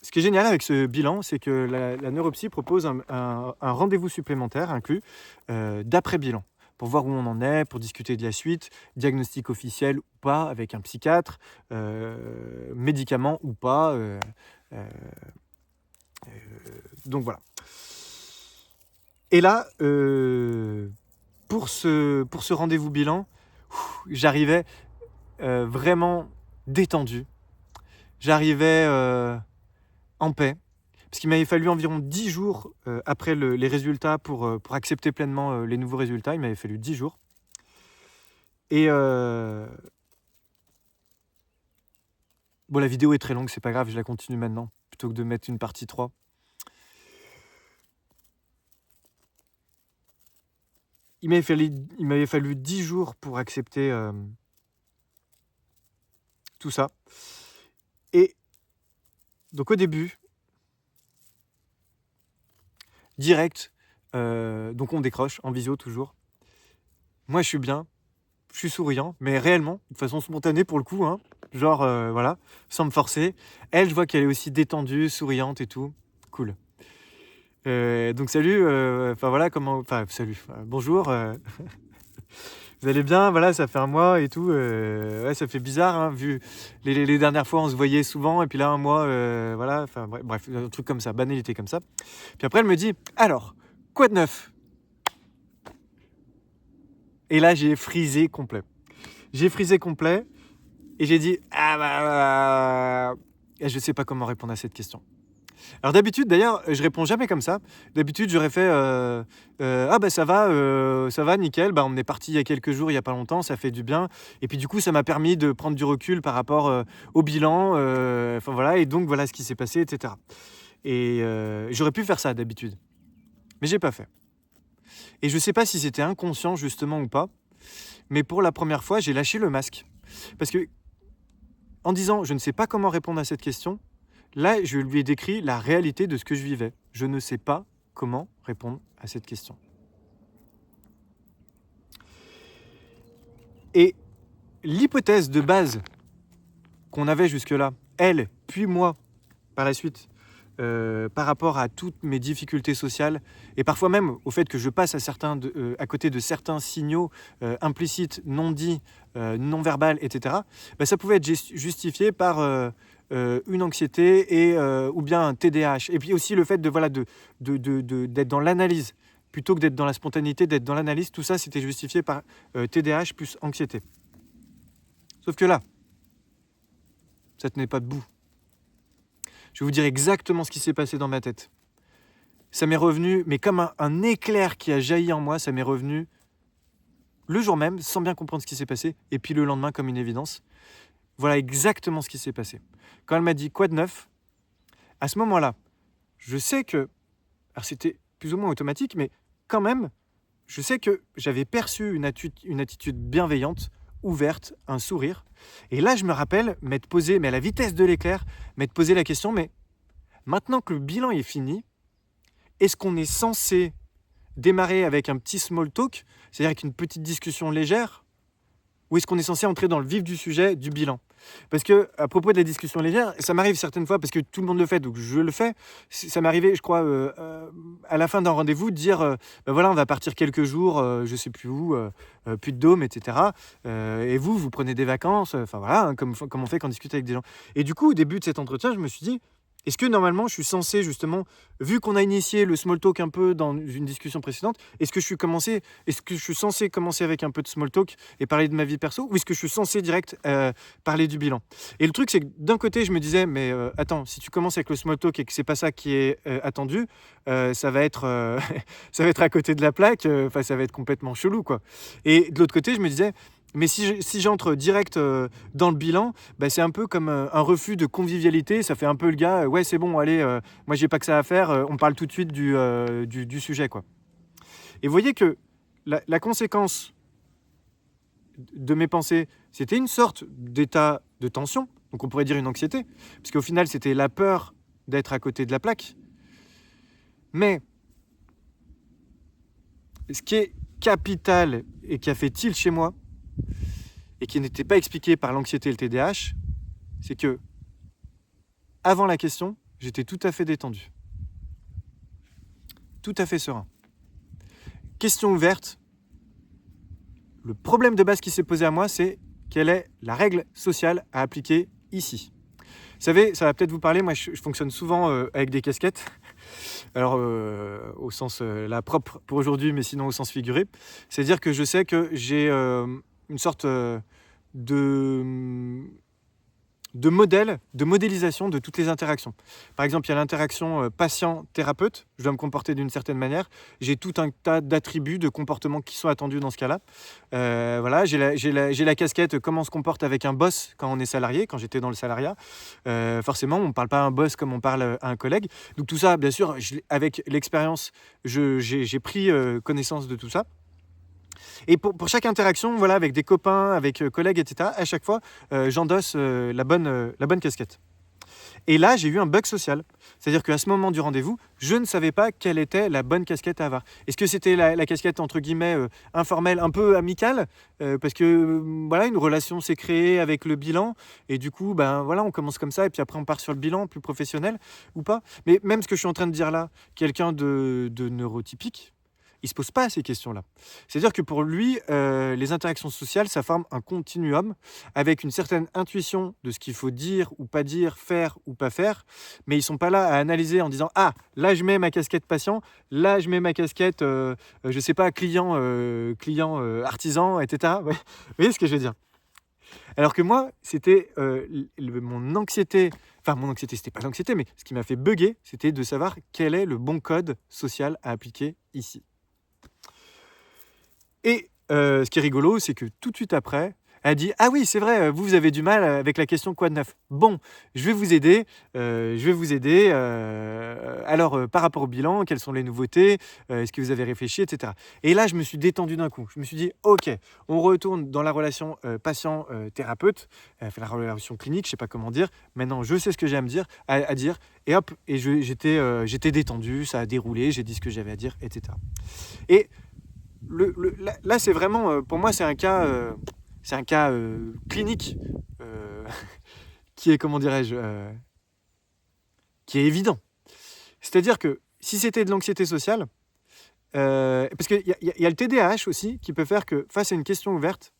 ce qui est génial avec ce bilan, c'est que la neuropsy propose un rendez-vous supplémentaire inclus d'après-bilan pour voir où on en est, pour discuter de la suite, diagnostic officiel ou pas avec un psychiatre, médicaments ou pas. Donc voilà. Et là, pour ce rendez-vous bilan, j'arrivais vraiment détendu. J'arrivais en paix. Parce qu'il m'avait fallu environ 10 jours après les résultats pour accepter pleinement les nouveaux résultats. Il m'avait fallu 10 jours. Et bon, la vidéo est très longue, c'est pas grave, je la continue maintenant, plutôt que de mettre une partie 3. Il m'avait fallu 10 jours pour accepter tout ça. Et donc au début, direct, donc on décroche en visio toujours. Moi je suis bien, je suis souriant, mais réellement, de façon spontanée pour le coup, hein, genre voilà, sans me forcer. Elle, je vois qu'elle est aussi détendue, souriante et tout, cool. Donc salut, voilà comment, salut, bonjour. Vous allez bien? Voilà, ça fait un mois et tout. Ouais, ça fait bizarre, hein, vu les dernières fois, on se voyait souvent, et puis là, un mois, voilà, bref, un truc comme ça, banalité comme ça. Puis après, elle me dit, alors, quoi de neuf? Et là, j'ai frisé complet. Et j'ai dit, je sais pas comment répondre à cette question. Alors d'habitude, d'ailleurs, je réponds jamais comme ça. D'habitude, j'aurais fait ça va, nickel. On est parti il y a quelques jours, il y a pas longtemps, ça fait du bien. Et puis du coup, ça m'a permis de prendre du recul par rapport au bilan. Voilà, et donc voilà ce qui s'est passé, etc. Et j'aurais pu faire ça d'habitude, mais j'ai pas fait. Et je sais pas si c'était inconscient justement ou pas, mais pour la première fois, j'ai lâché le masque, parce que en disant je ne sais pas comment répondre à cette question. Là, je lui ai décrit la réalité de ce que je vivais. Je ne sais pas comment répondre à cette question. Et l'hypothèse de base qu'on avait jusque-là, elle, puis moi, par la suite, par rapport à toutes mes difficultés sociales, et parfois même au fait que je passe à côté de certains signaux implicites, non dits, non verbales, etc., ça pouvait être justifié par... une anxiété ou bien un TDAH. Et puis aussi le fait d'être dans l'analyse, plutôt que d'être dans la spontanéité, d'être dans l'analyse, tout ça c'était justifié par TDAH plus anxiété. Sauf que là, ça tenait pas debout. Je vais vous dire exactement ce qui s'est passé dans ma tête. Ça m'est revenu, mais comme un éclair qui a jailli en moi, ça m'est revenu le jour même, sans bien comprendre ce qui s'est passé, et puis le lendemain comme une évidence. voilà exactement ce qui s'est passé. Quand elle m'a dit quoi de neuf, à ce moment-là, je sais que, alors c'était plus ou moins automatique, mais quand même, je sais que j'avais perçu une attitude bienveillante, ouverte, un sourire. Et là, je me rappelle m'être posé, mais à la vitesse de l'éclair, m'être posé la question, mais maintenant que le bilan est fini, est-ce qu'on est censé démarrer avec un petit small talk, c'est-à-dire avec une petite discussion légère, ou est-ce qu'on est censé entrer dans le vif du sujet du bilan? Parce que, à propos de la discussion légère, ça m'arrive certaines fois, parce que tout le monde le fait, donc je le fais. Ça m'est arrivé, je crois, à la fin d'un rendez-vous, de dire ben voilà, on va partir quelques jours, je sais plus où, Puy-de-Dôme, etc. Et vous prenez des vacances, enfin voilà, hein, comme on fait quand on discute avec des gens. Et du coup, au début de cet entretien, je me suis dit, est-ce que normalement, je suis censé justement, vu qu'on a initié le small talk un peu dans une discussion précédente, est-ce que je suis censé commencer avec un peu de small talk et parler de ma vie perso, ou est-ce que je suis censé direct parler du bilan? Et le truc, c'est que d'un côté, je me disais, mais attends, si tu commences avec le small talk et que c'est pas ça qui est attendu, ça va être ça va être à côté de la plaque, enfin ça va être complètement chelou, quoi. Et de l'autre côté, je me disais, mais si j'entre direct dans le bilan, bah, c'est un peu comme un refus de convivialité. Ça fait un peu le gars, ouais, c'est bon, allez, moi j'ai pas que ça à faire, on parle tout de suite du sujet, quoi. Et vous voyez que la conséquence de mes pensées, c'était une sorte d'état de tension, donc on pourrait dire une anxiété, parce qu'au final, c'était la peur d'être à côté de la plaque. Mais ce qui est capital et qui a fait tilt chez moi, et qui n'était pas expliqué par l'anxiété et le TDAH, c'est que, avant la question, j'étais tout à fait détendu. Tout à fait serein. Question ouverte. Le problème de base qui s'est posé à moi, c'est quelle est la règle sociale à appliquer ici. Vous savez, ça va peut-être vous parler, moi je fonctionne souvent avec des casquettes. Alors, au sens là propre pour aujourd'hui, mais sinon au sens figuré. C'est-à-dire que je sais que j'ai une sorte de modèle, de modélisation de toutes les interactions. Par exemple, il y a l'interaction patient-thérapeute, je dois me comporter d'une certaine manière. J'ai tout un tas d'attributs, de comportements qui sont attendus dans ce cas-là. Voilà, j'ai la casquette comment on se comporte avec un boss quand on est salarié, quand j'étais dans le salariat. Forcément, on ne parle pas à un boss comme on parle à un collègue. Donc tout ça, bien sûr, avec l'expérience, j'ai pris connaissance de tout ça. Et pour chaque interaction, voilà, avec des copains, avec collègues, etc., à chaque fois, j'endosse la bonne casquette. Et là, j'ai eu un bug social. C'est-à-dire qu'à ce moment du rendez-vous, je ne savais pas quelle était la bonne casquette à avoir. Est-ce que c'était la casquette, entre guillemets, informelle, un peu amicale, parce que voilà, une relation s'est créée avec le bilan, et du coup, ben, voilà, on commence comme ça, et puis après on part sur le bilan plus professionnel, ou pas. Mais même ce que je suis en train de dire là, quelqu'un de neurotypique, il ne se pose pas ces questions-là. C'est-à-dire que pour lui, les interactions sociales, ça forme un continuum avec une certaine intuition de ce qu'il faut dire ou pas dire, faire ou pas faire, mais ils ne sont pas là à analyser en disant « Ah, là je mets ma casquette patient, là je mets ma casquette, je ne sais pas, client, artisan, etc. » Ouais. Vous voyez ce que je veux dire? Alors que moi, c'était mon anxiété, enfin mon anxiété, c'était pas l'anxiété, mais ce qui m'a fait bugger, c'était de savoir quel est le bon code social à appliquer ici. Et ce qui est rigolo, c'est que tout de suite après, elle dit « Ah oui, c'est vrai, vous avez du mal avec la question quoi de neuf. Bon, je vais vous aider. Alors, par rapport au bilan, quelles sont les nouveautés? Est-ce que vous avez réfléchi, etc. » Et là, je me suis détendu d'un coup. Je me suis dit « Ok, on retourne dans la relation patient-thérapeute, la relation clinique, je ne sais pas comment dire. Maintenant, je sais ce que j'ai à dire. Et hop, et j'étais détendu, ça a déroulé, j'ai dit ce que j'avais à dire, etc. » Et là, c'est vraiment, pour moi, c'est un cas clinique qui est, comment dirais-je, qui est évident. C'est-à-dire que si c'était de l'anxiété sociale, parce qu'il y a le TDAH aussi qui peut faire que face à une question ouverte,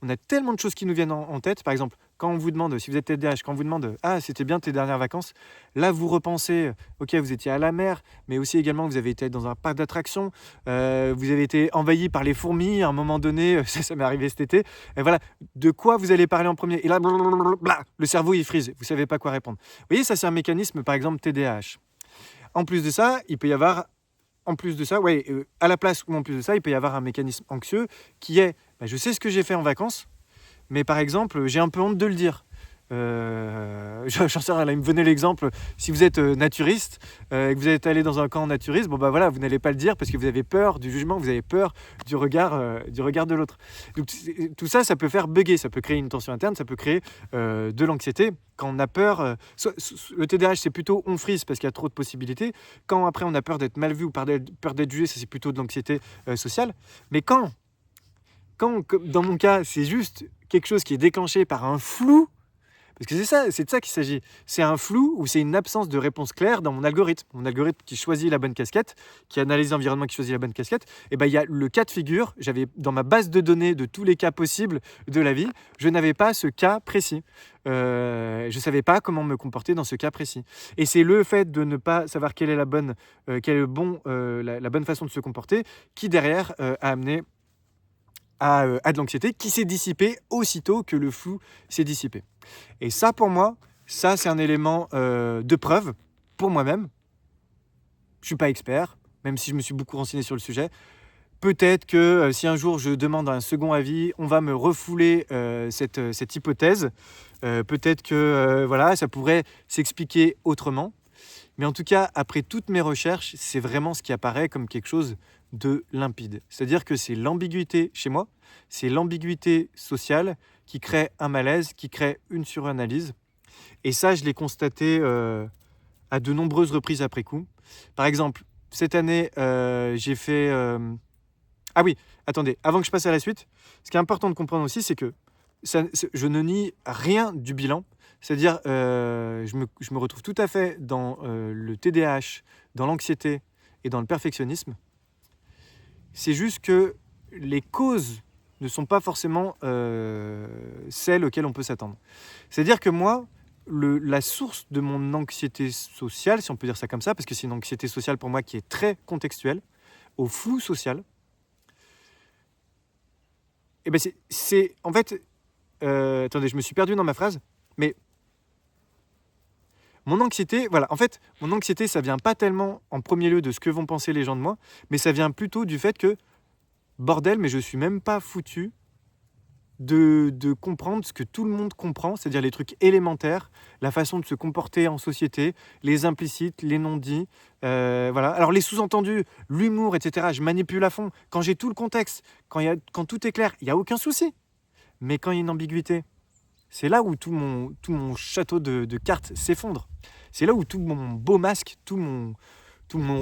on a tellement de choses qui nous viennent en tête. Par exemple, quand on vous demande, si vous êtes TDAH, quand on vous demande « Ah, c'était bien tes dernières vacances ?» Là, vous repensez, ok, vous étiez à la mer, mais aussi également, vous avez été dans un parc d'attractions, vous avez été envahi par les fourmis à un moment donné, ça m'est arrivé cet été. Et voilà, de quoi vous allez parler en premier? Et là, blablabla, le cerveau, il frise, vous ne savez pas quoi répondre. Vous voyez, ça, c'est un mécanisme, par exemple, TDAH. En plus de ça, il peut y avoir... à la place ou en plus de ça, il peut y avoir un mécanisme anxieux qui est, je sais ce que j'ai fait en vacances, mais par exemple, j'ai un peu honte de le dire. J'en sais rien, là, il me venait l'exemple, si vous êtes naturiste et que vous êtes allé dans un camp naturiste, bon bah voilà, vous n'allez pas le dire parce que vous avez peur du jugement, vous avez peur du regard de l'autre. Donc tout ça, ça peut faire bugger, ça peut créer une tension interne, ça peut créer de l'anxiété. Quand on a peur, le TDAH c'est plutôt on frise parce qu'il y a trop de possibilités. Quand après on a peur d'être mal vu ou peur d'être jugé, ça c'est plutôt de l'anxiété sociale. Mais quand, comme dans mon cas, c'est juste quelque chose qui est déclenché par un flou, parce que c'est de ça qu'il s'agit. C'est un flou ou c'est une absence de réponse claire dans mon algorithme. Mon algorithme qui choisit la bonne casquette, qui analyse l'environnement, qui choisit la bonne casquette. Et ben il y a le cas de figure. J'avais dans ma base de données de tous les cas possibles de la vie, je n'avais pas ce cas précis. Je ne savais pas comment me comporter dans ce cas précis. Et c'est le fait de ne pas savoir quelle est la bonne, la bonne façon de se comporter qui derrière a amené à de l'anxiété qui s'est dissipée aussitôt que le flou s'est dissipé. Et ça, pour moi, ça, c'est un élément de preuve pour moi-même. Je ne suis pas expert, même si je me suis beaucoup renseigné sur le sujet. Peut-être que si un jour je demande un second avis, on va me refouler cette hypothèse. Peut-être que voilà, ça pourrait s'expliquer autrement. Mais en tout cas, après toutes mes recherches, c'est vraiment ce qui apparaît comme quelque chose de limpide. C'est-à-dire que c'est l'ambiguïté chez moi, c'est l'ambiguïté sociale qui crée un malaise, qui crée une suranalyse. Et ça, je l'ai constaté à de nombreuses reprises après coup. Par exemple, cette année, j'ai fait... Ah oui, attendez, avant que je passe à la suite, ce qui est important de comprendre aussi, c'est que je ne nie rien du bilan. C'est-à-dire, je me retrouve tout à fait dans le TDAH, dans l'anxiété et dans le perfectionnisme. C'est juste que les causes ne sont pas forcément celles auxquelles on peut s'attendre. C'est-à-dire que moi, la source de mon anxiété sociale, si on peut dire ça comme ça, parce que c'est une anxiété sociale pour moi qui est très contextuelle, au flou social, et ben c'est en fait... attendez, je me suis perdu dans ma phrase, mais mon anxiété, voilà, en fait, mon anxiété, ça vient pas tellement en premier lieu de ce que vont penser les gens de moi, mais ça vient plutôt du fait que, bordel, mais je suis même pas foutu de comprendre ce que tout le monde comprend, c'est-à-dire les trucs élémentaires, la façon de se comporter en société, les implicites, les non-dits, voilà. Alors les sous-entendus, l'humour, etc., je manipule à fond. Quand j'ai tout le contexte, quand tout est clair, il n'y a aucun souci. Mais quand il y a une ambiguïté, c'est là où tout mon château de cartes s'effondre. C'est là où tout mon beau masque, tout mon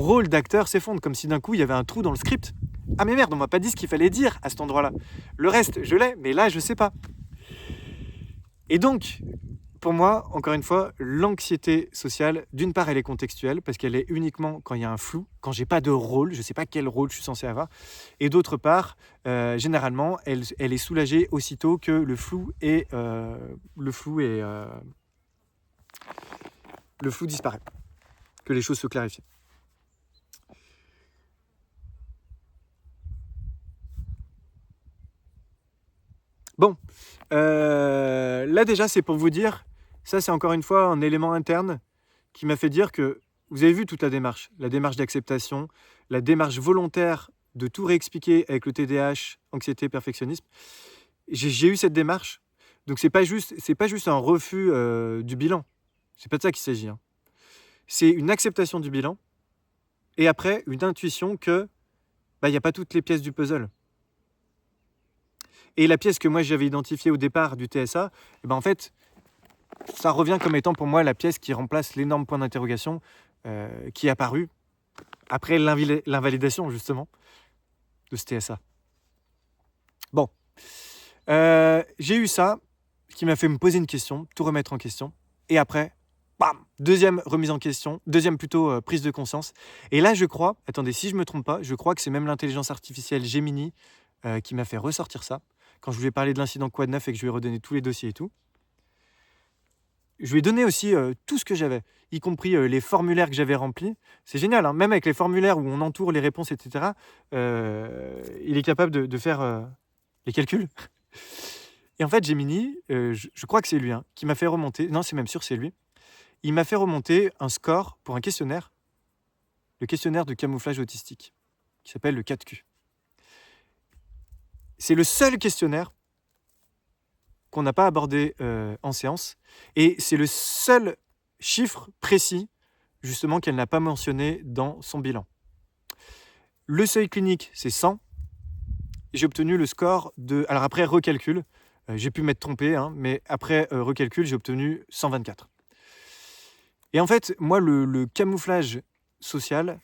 rôle d'acteur s'effondre, comme si d'un coup il y avait un trou dans le script. Ah mais merde, on m'a pas dit ce qu'il fallait dire à cet endroit-là. Le reste, je l'ai, mais là, je sais pas. Et donc, pour moi, encore une fois, l'anxiété sociale, d'une part, elle est contextuelle, parce qu'elle est uniquement quand il y a un flou, quand j'ai pas de rôle, je sais pas quel rôle je suis censé avoir. Et d'autre part, généralement, elle est soulagée aussitôt que le flou disparaît, que les choses se clarifient. Bon, là déjà, c'est pour vous dire, ça c'est encore une fois un élément interne qui m'a fait dire que, vous avez vu toute la démarche d'acceptation, la démarche volontaire de tout réexpliquer avec le TDAH, anxiété, perfectionnisme. J'ai eu cette démarche, donc c'est pas juste un refus du bilan, c'est pas de ça qu'il s'agit. Hein. C'est une acceptation du bilan et après une intuition que il n'y a pas toutes les pièces du puzzle. Et la pièce que moi j'avais identifiée au départ du TSA, en fait, ça revient comme étant pour moi la pièce qui remplace l'énorme point d'interrogation qui est apparu après l'invalidation justement de ce TSA. Bon, j'ai eu ça, ce qui m'a fait me poser une question, tout remettre en question, et après, bam, deuxième remise en question, deuxième plutôt prise de conscience. Et là je crois, attendez, si je me trompe pas, je crois que c'est même l'intelligence artificielle Gemini qui m'a fait ressortir ça, quand je lui ai parlé de l'incident Quad 9 et que je lui ai redonné tous les dossiers et tout. Je lui ai donné aussi tout ce que j'avais, y compris les formulaires que j'avais remplis. C'est génial, hein, même avec les formulaires où on entoure les réponses, etc., il est capable de faire les calculs. Et en fait, Gemini, je crois que c'est lui qui m'a fait remonter, non, c'est même sûr, c'est lui, il m'a fait remonter un score pour un questionnaire, le questionnaire de camouflage autistique, qui s'appelle le 4Q. C'est le seul questionnaire qu'on n'a pas abordé en séance. Et c'est le seul chiffre précis, justement, qu'elle n'a pas mentionné dans son bilan. Le seuil clinique, c'est 100. J'ai obtenu le score de... Alors après, recalcul, j'ai pu m'être trompé, hein, mais après recalcul, j'ai obtenu 124. Et en fait, moi, le camouflage social,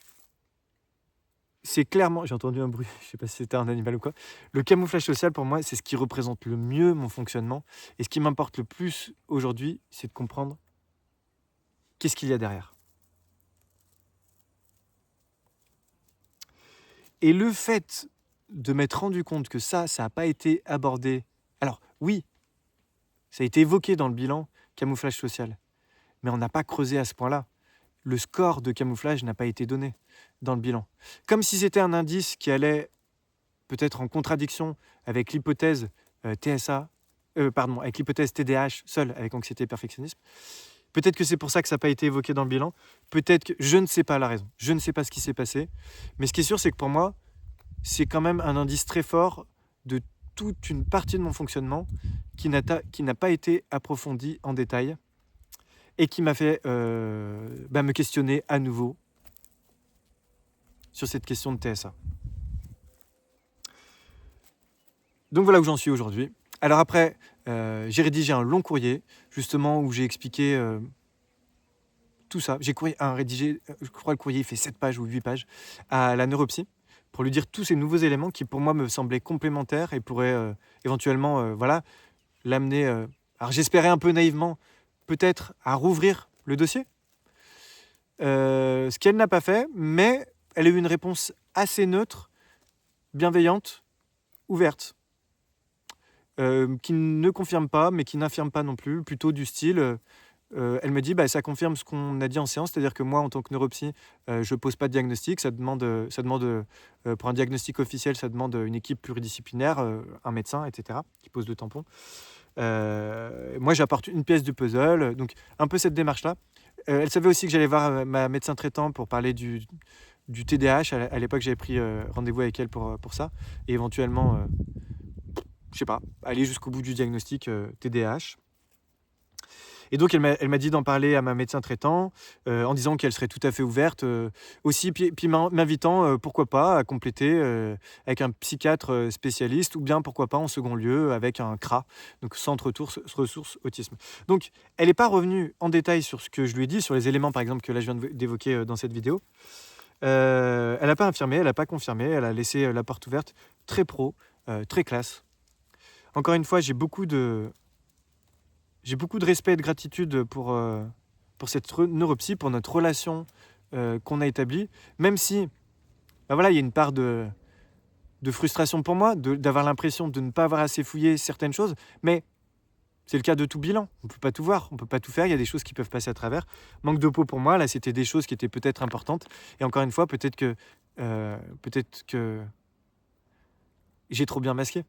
c'est clairement... J'ai entendu un bruit, je ne sais pas si c'était un animal ou quoi. Le camouflage social, pour moi, c'est ce qui représente le mieux mon fonctionnement. Et ce qui m'importe le plus aujourd'hui, c'est de comprendre qu'est-ce qu'il y a derrière. Et le fait de m'être rendu compte que ça n'a pas été abordé... Alors, oui, ça a été évoqué dans le bilan, camouflage social. Mais on n'a pas creusé à ce point-là. Le score de camouflage n'a pas été donné dans le bilan. Comme si c'était un indice qui allait peut-être en contradiction avec l'hypothèse avec l'hypothèse TDAH seule avec anxiété et perfectionnisme. Peut-être que c'est pour ça que ça n'a pas été évoqué dans le bilan. Peut-être que je ne sais pas la raison. Je ne sais pas ce qui s'est passé. Mais ce qui est sûr, c'est que pour moi, c'est quand même un indice très fort de toute une partie de mon fonctionnement qui n'a pas été approfondie en détail et qui m'a fait me questionner à nouveau sur cette question de TSA. Donc voilà où j'en suis aujourd'hui. Alors après, j'ai rédigé un long courrier, justement, où j'ai expliqué tout ça. J'ai rédigé, je crois le courrier fait 7 pages ou 8 pages, à la neuropsy, pour lui dire tous ces nouveaux éléments qui pour moi me semblaient complémentaires et pourraient éventuellement l'amener, alors j'espérais un peu naïvement, peut-être à rouvrir le dossier. Ce qu'elle n'a pas fait, mais elle a eu une réponse assez neutre, bienveillante, ouverte, qui ne confirme pas, mais qui n'affirme pas non plus, plutôt du style... elle me dit, ça confirme ce qu'on a dit en séance, c'est-à-dire que moi, en tant que neuropsy, je ne pose pas de diagnostic. Ça demande pour un diagnostic officiel, ça demande une équipe pluridisciplinaire, un médecin, etc., qui pose le tampon. Moi, j'apporte une pièce du puzzle, donc un peu cette démarche-là. Elle savait aussi que j'allais voir ma médecin traitant pour parler du TDAH. À l'époque, j'avais pris rendez-vous avec elle pour ça, et éventuellement, je sais pas, aller jusqu'au bout du diagnostic TDAH. Et donc, elle m'a dit d'en parler à ma médecin traitant en disant qu'elle serait tout à fait ouverte aussi, puis m'invitant, pourquoi pas, à compléter avec un psychiatre spécialiste ou bien, pourquoi pas, en second lieu, avec un CRA, donc Centre Ressources Autisme. Donc, elle n'est pas revenue en détail sur ce que je lui ai dit, sur les éléments, par exemple, que là, je viens d'évoquer dans cette vidéo. Elle n'a pas affirmé, elle n'a pas confirmé, elle a laissé la porte ouverte, très pro, très classe. Encore une fois, j'ai beaucoup de respect et de gratitude pour cette neuropsy, pour notre relation qu'on a établie, même si il y a une part de frustration pour moi, d'avoir l'impression de ne pas avoir assez fouillé certaines choses, mais c'est le cas de tout bilan. On ne peut pas tout voir, on ne peut pas tout faire, il y a des choses qui peuvent passer à travers. Manque de peau pour moi, là, c'était des choses qui étaient peut-être importantes. Et encore une fois, peut-être que j'ai trop bien masqué.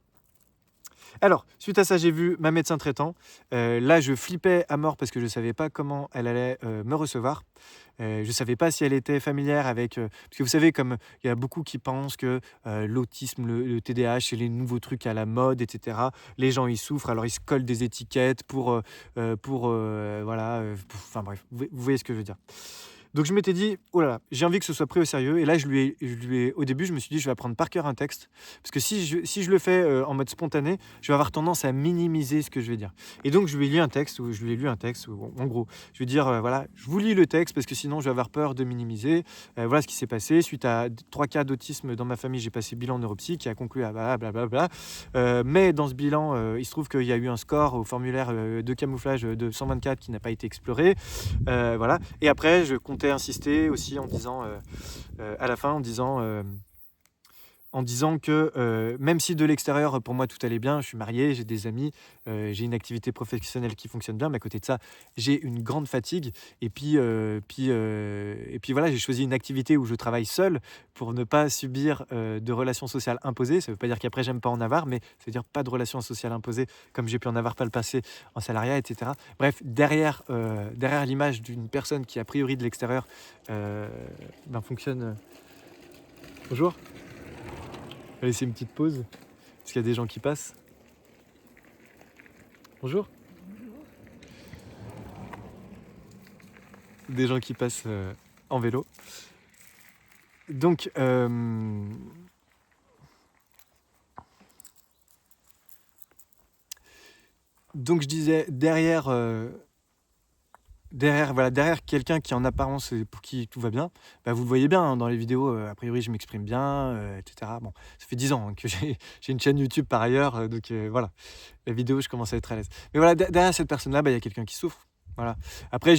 Alors, suite à ça, j'ai vu ma médecin traitant. Là, je flippais à mort parce que je ne savais pas comment elle allait me recevoir. Je ne savais pas si elle était familière avec... parce que vous savez, comme il y a beaucoup qui pensent que l'autisme, le TDAH, c'est les nouveaux trucs à la mode, etc. Les gens, ils souffrent, alors ils se collent des étiquettes enfin bref, vous voyez ce que je veux dire. Donc je m'étais dit, oh là là, j'ai envie que ce soit pris au sérieux. Et là, au début, je me suis dit, je vais apprendre par cœur un texte. Parce que si je le fais en mode spontané, je vais avoir tendance à minimiser ce que je vais dire. Et donc, je lui ai lu un texte, où en gros, je vais dire, je vous lis le texte parce que sinon, je vais avoir peur de minimiser. Voilà ce qui s'est passé. Suite à 3 cas d'autisme dans ma famille, j'ai passé bilan neuropsy qui a conclu à blablabla. Mais dans ce bilan, il se trouve qu'il y a eu un score au formulaire de camouflage de 124 qui n'a pas été exploré. Voilà. Et après, je comptais insister aussi en disant à la fin en disant que même si de l'extérieur pour moi tout allait bien, je suis marié, j'ai des amis, j'ai une activité professionnelle qui fonctionne bien, mais à côté de ça j'ai une grande fatigue et puis voilà, j'ai choisi une activité où je travaille seul pour ne pas subir de relations sociales imposées. Ça veut pas dire qu'après j'aime pas en avoir, mais ça veut dire pas de relations sociales imposées comme j'ai pu en avoir par le passé en salariat, etc. Bref, derrière l'image d'une personne qui a priori de l'extérieur fonctionne. Bonjour. On va laisser une petite pause, parce qu'il y a des gens qui passent. Bonjour. Des gens qui passent en vélo. Donc, je disais, derrière quelqu'un qui en apparence, pour qui tout va bien, bah, vous le voyez bien hein, dans les vidéos, a priori je m'exprime bien, etc. Bon, ça fait 10 ans hein, que j'ai une chaîne YouTube par ailleurs, donc voilà, la vidéo je commence à être à l'aise. Mais voilà, derrière cette personne-là, bah, il y a quelqu'un qui souffre. Voilà. Après,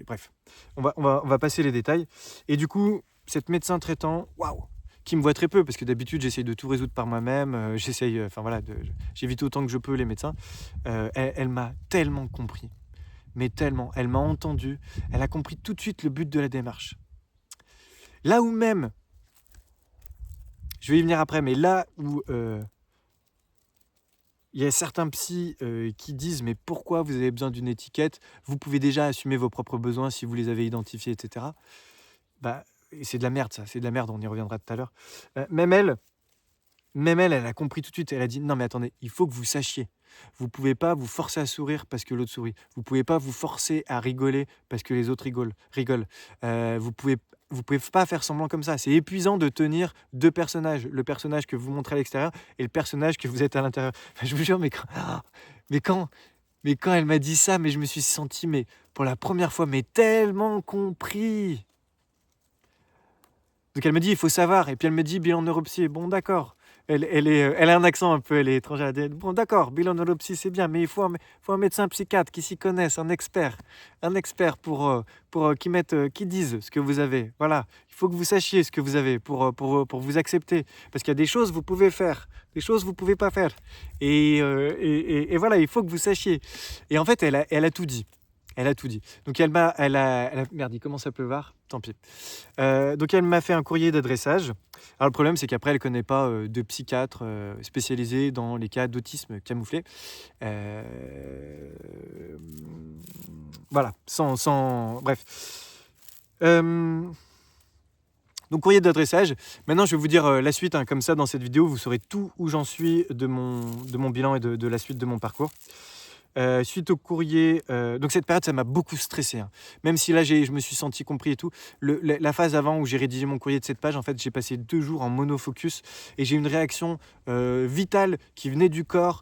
bref, on va passer les détails. Et du coup, cette médecin traitant, waouh, qui me voit très peu, parce que d'habitude j'essaye de tout résoudre par moi-même, j'évite autant que je peux les médecins. Elle m'a tellement compris. Mais tellement, elle m'a entendu, elle a compris tout de suite le but de la démarche. Là où même, je vais y venir après, mais là où il y a certains psys qui disent mais pourquoi vous avez besoin d'une étiquette? Vous pouvez déjà assumer vos propres besoins si vous les avez identifiés, etc. Bah, c'est de la merde ça, c'est de la merde, on y reviendra tout à l'heure. Même elle a compris tout de suite, elle a dit non mais attendez, il faut que vous sachiez. Vous pouvez pas vous forcer à sourire parce que l'autre sourit. Vous pouvez pas vous forcer à rigoler parce que les autres rigolent. Vous pouvez pas faire semblant comme ça. C'est épuisant de tenir deux personnages, le personnage que vous montrez à l'extérieur et le personnage que vous êtes à l'intérieur. Enfin, je vous jure, mais quand, mais quand elle m'a dit ça, mais je me suis senti, mais pour la première fois, mais tellement compris. Donc elle me dit, il faut savoir. Et puis elle me dit, bilan neuropsy. Bon, d'accord. Elle a un accent un peu, elle est étrangère. Elle dit, bon, d'accord, bilan neuropsy, c'est bien, mais il faut un médecin psychiatre qui s'y connaisse, un expert qui dise ce que vous avez. Voilà, il faut que vous sachiez ce que vous avez pour vous accepter. Parce qu'il y a des choses que vous pouvez faire, des choses que vous ne pouvez pas faire. Et voilà, il faut que vous sachiez. Et en fait, elle a tout dit. Elle a tout dit. Donc merde, il commence à pleuvoir, tant pis. Donc elle m'a fait un courrier d'adressage. Alors le problème, c'est qu'après, elle ne connaît pas de psychiatre spécialisé dans les cas d'autisme camouflé. Voilà, bref. Donc courrier d'adressage. Maintenant, je vais vous dire la suite. Hein, comme ça, dans cette vidéo, vous saurez tout où j'en suis de mon bilan et de la suite de mon parcours. Suite au courrier, donc cette période, ça m'a beaucoup stressé. Hein. Même si là, je me suis senti compris et tout. La phase avant où j'ai rédigé mon courrier de cette page, en fait, j'ai passé 2 jours en monofocus et j'ai eu une réaction vitale qui venait du corps,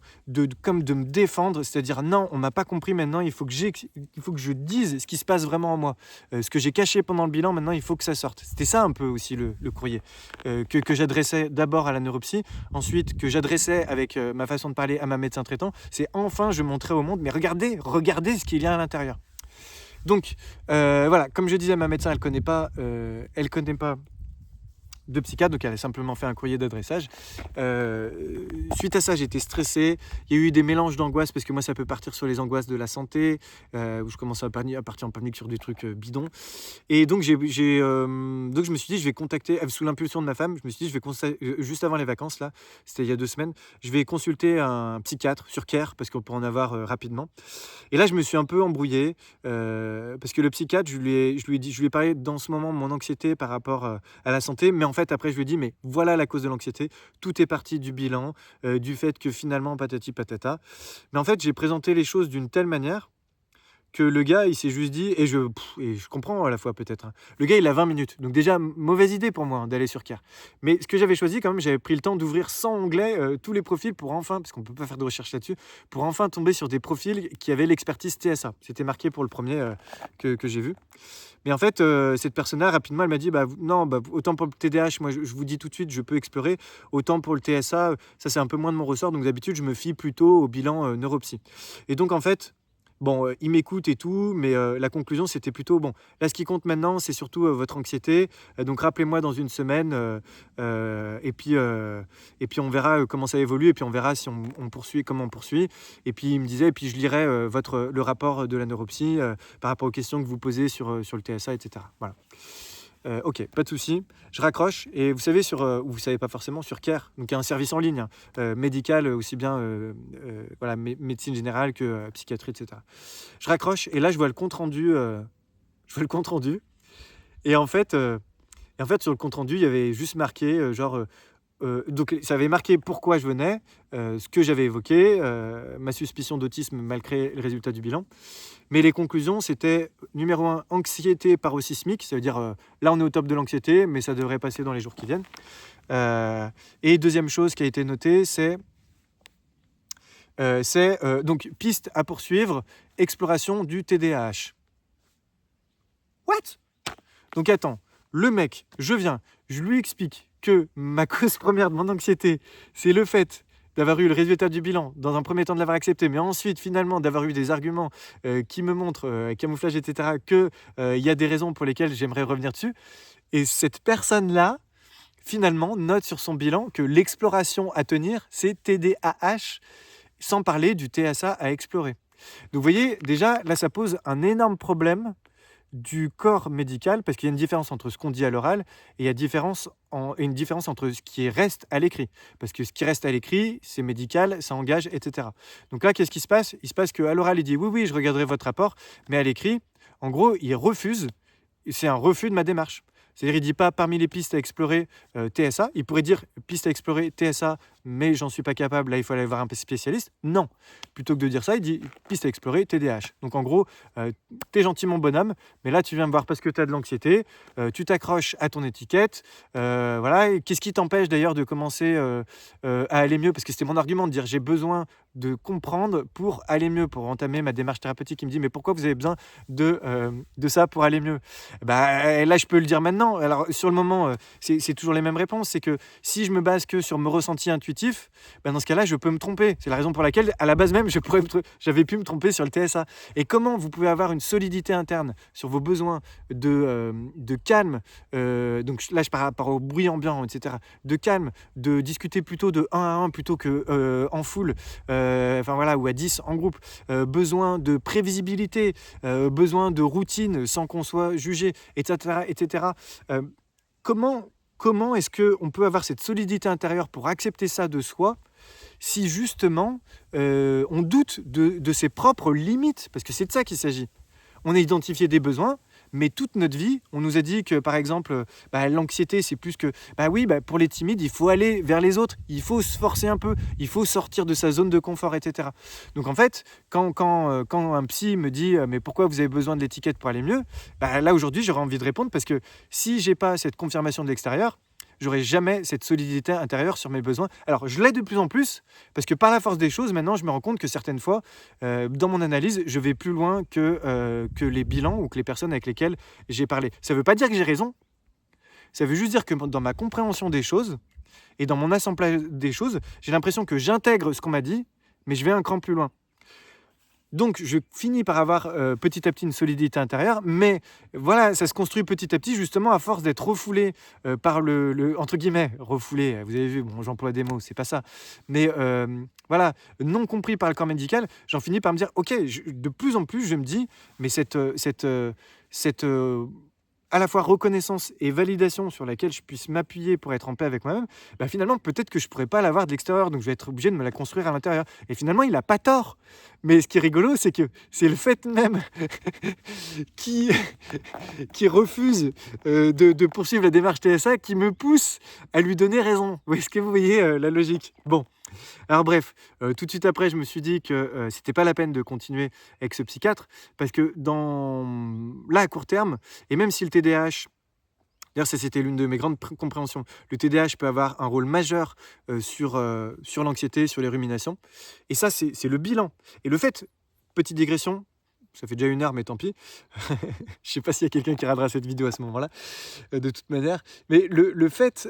comme de me défendre, c'est-à-dire non, on m'a pas compris. Maintenant, il faut que je dise ce qui se passe vraiment en moi, ce que j'ai caché pendant le bilan. Maintenant, il faut que ça sorte. C'était ça un peu aussi le courrier que j'adressais d'abord à la neuropsy, ensuite que j'adressais avec ma façon de parler à ma médecin traitant. C'est enfin, je montrais au monde, mais regardez ce qu'il y a à l'intérieur. Donc voilà, comme je disais, ma médecin, elle connaît pas de psychiatre, donc elle a simplement fait un courrier d'adressage. Suite à ça, j'étais stressé. Il y a eu des mélanges d'angoisse parce que moi, ça peut partir sur les angoisses de la santé, où je commence à partir en panique sur des trucs bidons. Et donc, donc je me suis dit, je vais contacter, sous l'impulsion de ma femme, je me suis dit, juste avant les vacances, là, c'était il y a 2 semaines, je vais consulter un psychiatre sur Care parce qu'on peut en avoir rapidement. Et là, je me suis un peu embrouillé parce que le psychiatre, je lui ai parlé dans ce moment de mon anxiété par rapport à la santé, mais en fait, après, je lui ai dit, mais voilà la cause de l'anxiété, tout est parti du bilan, du fait que finalement, patati patata. Mais en fait, j'ai présenté les choses d'une telle manière que le gars, il s'est juste dit, et je comprends à la fois peut-être, hein. Le gars, il a 20 minutes. Donc déjà, mauvaise idée pour moi hein, d'aller sur Care. Mais ce que j'avais choisi quand même, j'avais pris le temps d'ouvrir sans onglet tous les profils pour enfin, parce qu'on ne peut pas faire de recherche là-dessus, pour enfin tomber sur des profils qui avaient l'expertise TSA. C'était marqué pour le premier que j'ai vu. Mais en fait, cette personne-là, rapidement, elle m'a dit, non, autant pour le TDAH, moi, je vous dis tout de suite, je peux explorer. Autant pour le TSA, ça, c'est un peu moins de mon ressort. Donc d'habitude, je me fie plutôt au bilan neuropsy. Et donc, en fait, bon, il m'écoute et tout, mais la conclusion, c'était plutôt, bon, là, ce qui compte maintenant, c'est surtout votre anxiété. Donc, rappelez-moi dans une semaine, et puis on verra comment ça évolue, et puis on verra si on poursuit, comment on poursuit. Et puis, il me disait, et puis je lirai le rapport de la neuropsy par rapport aux questions que vous posez sur le TSA, etc. Voilà. Ok, pas de souci. Je raccroche et vous savez vous savez pas forcément sur Care, donc il y a un service en ligne médical aussi bien voilà médecine générale que psychiatrie, etc. Je raccroche et là je vois le compte rendu, et en fait sur le compte rendu il y avait juste marqué donc ça avait marqué pourquoi je venais, ce que j'avais évoqué, ma suspicion d'autisme malgré le résultat du bilan. Mais les conclusions, c'était numéro 1, anxiété paroxysmique, ça veut dire là on est au top de l'anxiété, mais ça devrait passer dans les jours qui viennent. Et deuxième chose qui a été notée, c'est donc piste à poursuivre, exploration du TDAH. What? Donc attends, le mec, je lui explique que ma cause première de mon anxiété, c'est le fait d'avoir eu le résultat du bilan, dans un premier temps de l'avoir accepté, mais ensuite finalement d'avoir eu des arguments qui me montrent, camouflage, etc., qu'il y a des raisons pour lesquelles j'aimerais revenir dessus. Et cette personne-là, finalement, note sur son bilan que l'exploration à tenir, c'est TDAH, sans parler du TSA à explorer. Donc vous voyez, déjà, là, ça pose un énorme problème du corps médical, parce qu'il y a une différence entre ce qu'on dit à l'oral et il y a une différence entre ce qui reste à l'écrit. Parce que ce qui reste à l'écrit, c'est médical, ça engage, etc. Donc là, qu'est-ce qui se passe? Il se passe qu'à l'oral, il dit oui, je regarderai votre rapport, mais à l'écrit, en gros, il refuse, c'est un refus de ma démarche. C'est-à-dire, il ne dit pas parmi les pistes à explorer TSA. Il pourrait dire piste à explorer TSA, mais j'en suis pas capable, là il faut aller voir un spécialiste. Non. Plutôt que de dire ça, il dit piste à explorer TDAH. Donc en gros, t'es gentil mon bonhomme, mais là tu viens me voir parce que tu as de l'anxiété, tu t'accroches à ton étiquette. Voilà. Et qu'est-ce qui t'empêche d'ailleurs de commencer à aller mieux? Parce que c'était mon argument de dire j'ai besoin de comprendre pour aller mieux, pour entamer ma démarche thérapeutique. Il me dit mais pourquoi vous avez besoin de ça pour aller mieux? Là je peux le dire maintenant. Alors sur le moment, c'est toujours les mêmes réponses. C'est que si je me base que sur mes ressentis intuitifs, dans ce cas-là je peux me tromper. C'est la raison pour laquelle à la base même j'avais pu me tromper sur le TSA. Et comment vous pouvez avoir une solidité interne sur vos besoins de calme, donc là je par rapport au bruit ambiant, etc., de calme, de discuter plutôt de 1 à 1 plutôt que en foule, ou à 10 en groupe, besoin de prévisibilité, besoin de routine sans qu'on soit jugé, etc. Comment est-ce qu'on peut avoir cette solidité intérieure pour accepter ça de soi si justement on doute de ses propres limites? Parce que c'est de ça qu'il s'agit. On a identifié des besoins, mais toute notre vie, on nous a dit que, par exemple, l'anxiété, c'est plus que... pour les timides, il faut aller vers les autres, il faut se forcer un peu, il faut sortir de sa zone de confort, etc. Donc en fait, quand un psy me dit « mais pourquoi vous avez besoin de l'étiquette pour aller mieux ?» Là, aujourd'hui, j'aurais envie de répondre parce que si j'ai pas cette confirmation de l'extérieur, j'aurai jamais cette solidité intérieure sur mes besoins. Alors, je l'ai de plus en plus, parce que par la force des choses, maintenant, je me rends compte que certaines fois, dans mon analyse, je vais plus loin que les bilans ou que les personnes avec lesquelles j'ai parlé. Ça ne veut pas dire que j'ai raison. Ça veut juste dire que dans ma compréhension des choses et dans mon assemblage des choses, j'ai l'impression que j'intègre ce qu'on m'a dit, mais je vais un cran plus loin. Donc, je finis par avoir petit à petit une solidité intérieure, mais voilà, ça se construit petit à petit, justement, à force d'être refoulé par le entre guillemets, refoulé, vous avez vu, bon, j'emploie des mots, c'est pas ça, mais non compris par le corps médical, j'en finis par me dire, ok, de plus en plus, je me dis, mais cette à la fois reconnaissance et validation sur laquelle je puisse m'appuyer pour être en paix avec moi-même, finalement, peut-être que je ne pourrais pas l'avoir de l'extérieur, donc je vais être obligé de me la construire à l'intérieur. Et finalement, il n'a pas tort. Mais ce qui est rigolo, c'est que c'est le fait même qui refuse de poursuivre la démarche TSA qui me pousse à lui donner raison. Est-ce que vous voyez la logique? Bon. Alors bref, tout de suite après, je me suis dit que c'était pas la peine de continuer avec ce psychiatre parce que là, à court terme, et même si le TDAH, d'ailleurs ça c'était l'une de mes grandes compréhensions, le TDAH peut avoir un rôle majeur sur l'anxiété, sur les ruminations, et ça c'est le bilan. Et le fait, petite digression, ça fait déjà 1 heure, mais tant pis. Je ne sais pas s'il y a quelqu'un qui regardera cette vidéo à ce moment-là, de toute manière. Mais le fait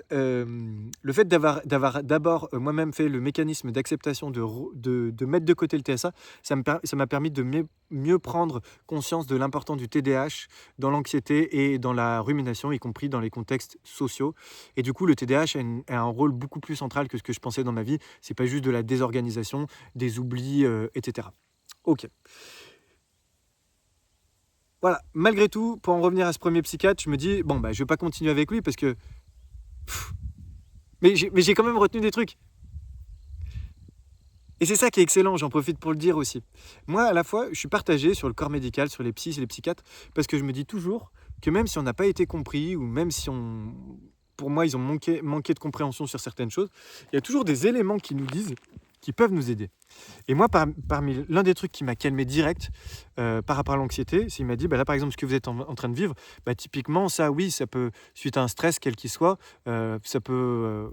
d'avoir d'abord moi-même fait le mécanisme d'acceptation de mettre de côté le TSA, ça m'a permis de mieux prendre conscience de l'importance du TDAH dans l'anxiété et dans la rumination, y compris dans les contextes sociaux. Et du coup, le TDAH a un rôle beaucoup plus central que ce que je pensais dans ma vie. C'est pas juste de la désorganisation, des oublis, etc. Ok. Voilà, malgré tout, pour en revenir à ce premier psychiatre, je me dis, je ne vais pas continuer avec lui parce que... Mais j'ai quand même retenu des trucs. Et c'est ça qui est excellent, j'en profite pour le dire aussi. Moi, à la fois, je suis partagé sur le corps médical, sur les psys et les psychiatres, parce que je me dis toujours que même si on n'a pas été compris, ou même si pour moi, ils ont manqué de compréhension sur certaines choses. Il y a toujours des éléments qui nous disent, qui peuvent nous aider. Et moi, parmi l'un des trucs qui m'a calmé direct par rapport à l'anxiété, c'est il m'a dit, bah là, par exemple, ce que vous êtes en train de vivre, bah, typiquement, ça, oui, ça peut, suite à un stress, quel qu'il soit, ça peut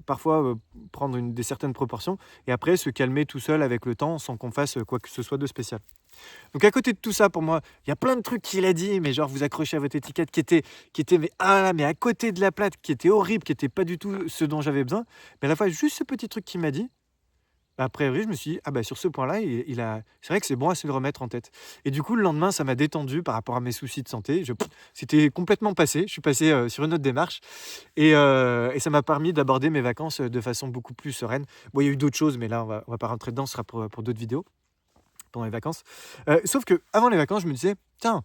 parfois prendre des certaines proportions et après se calmer tout seul avec le temps sans qu'on fasse quoi que ce soit de spécial. Donc à côté de tout ça, pour moi, il y a plein de trucs qu'il a dit, mais genre vous accrochez à votre étiquette qui était mais à côté de la plaque, qui était horrible, qui était pas du tout ce dont j'avais besoin. Mais à la fois, juste ce petit truc qu'il m'a dit, bah, a priori, je me suis dit, ah bah sur ce point-là, c'est vrai que c'est bon à se le remettre en tête. Et du coup, le lendemain, ça m'a détendu par rapport à mes soucis de santé. C'était complètement passé. Je suis passé sur une autre démarche et ça m'a permis d'aborder mes vacances de façon beaucoup plus sereine. Bon, il y a eu d'autres choses, mais là, on va pas rentrer dedans. Ce sera pour d'autres vidéos pendant les vacances. Sauf que avant les vacances, je me disais, tiens,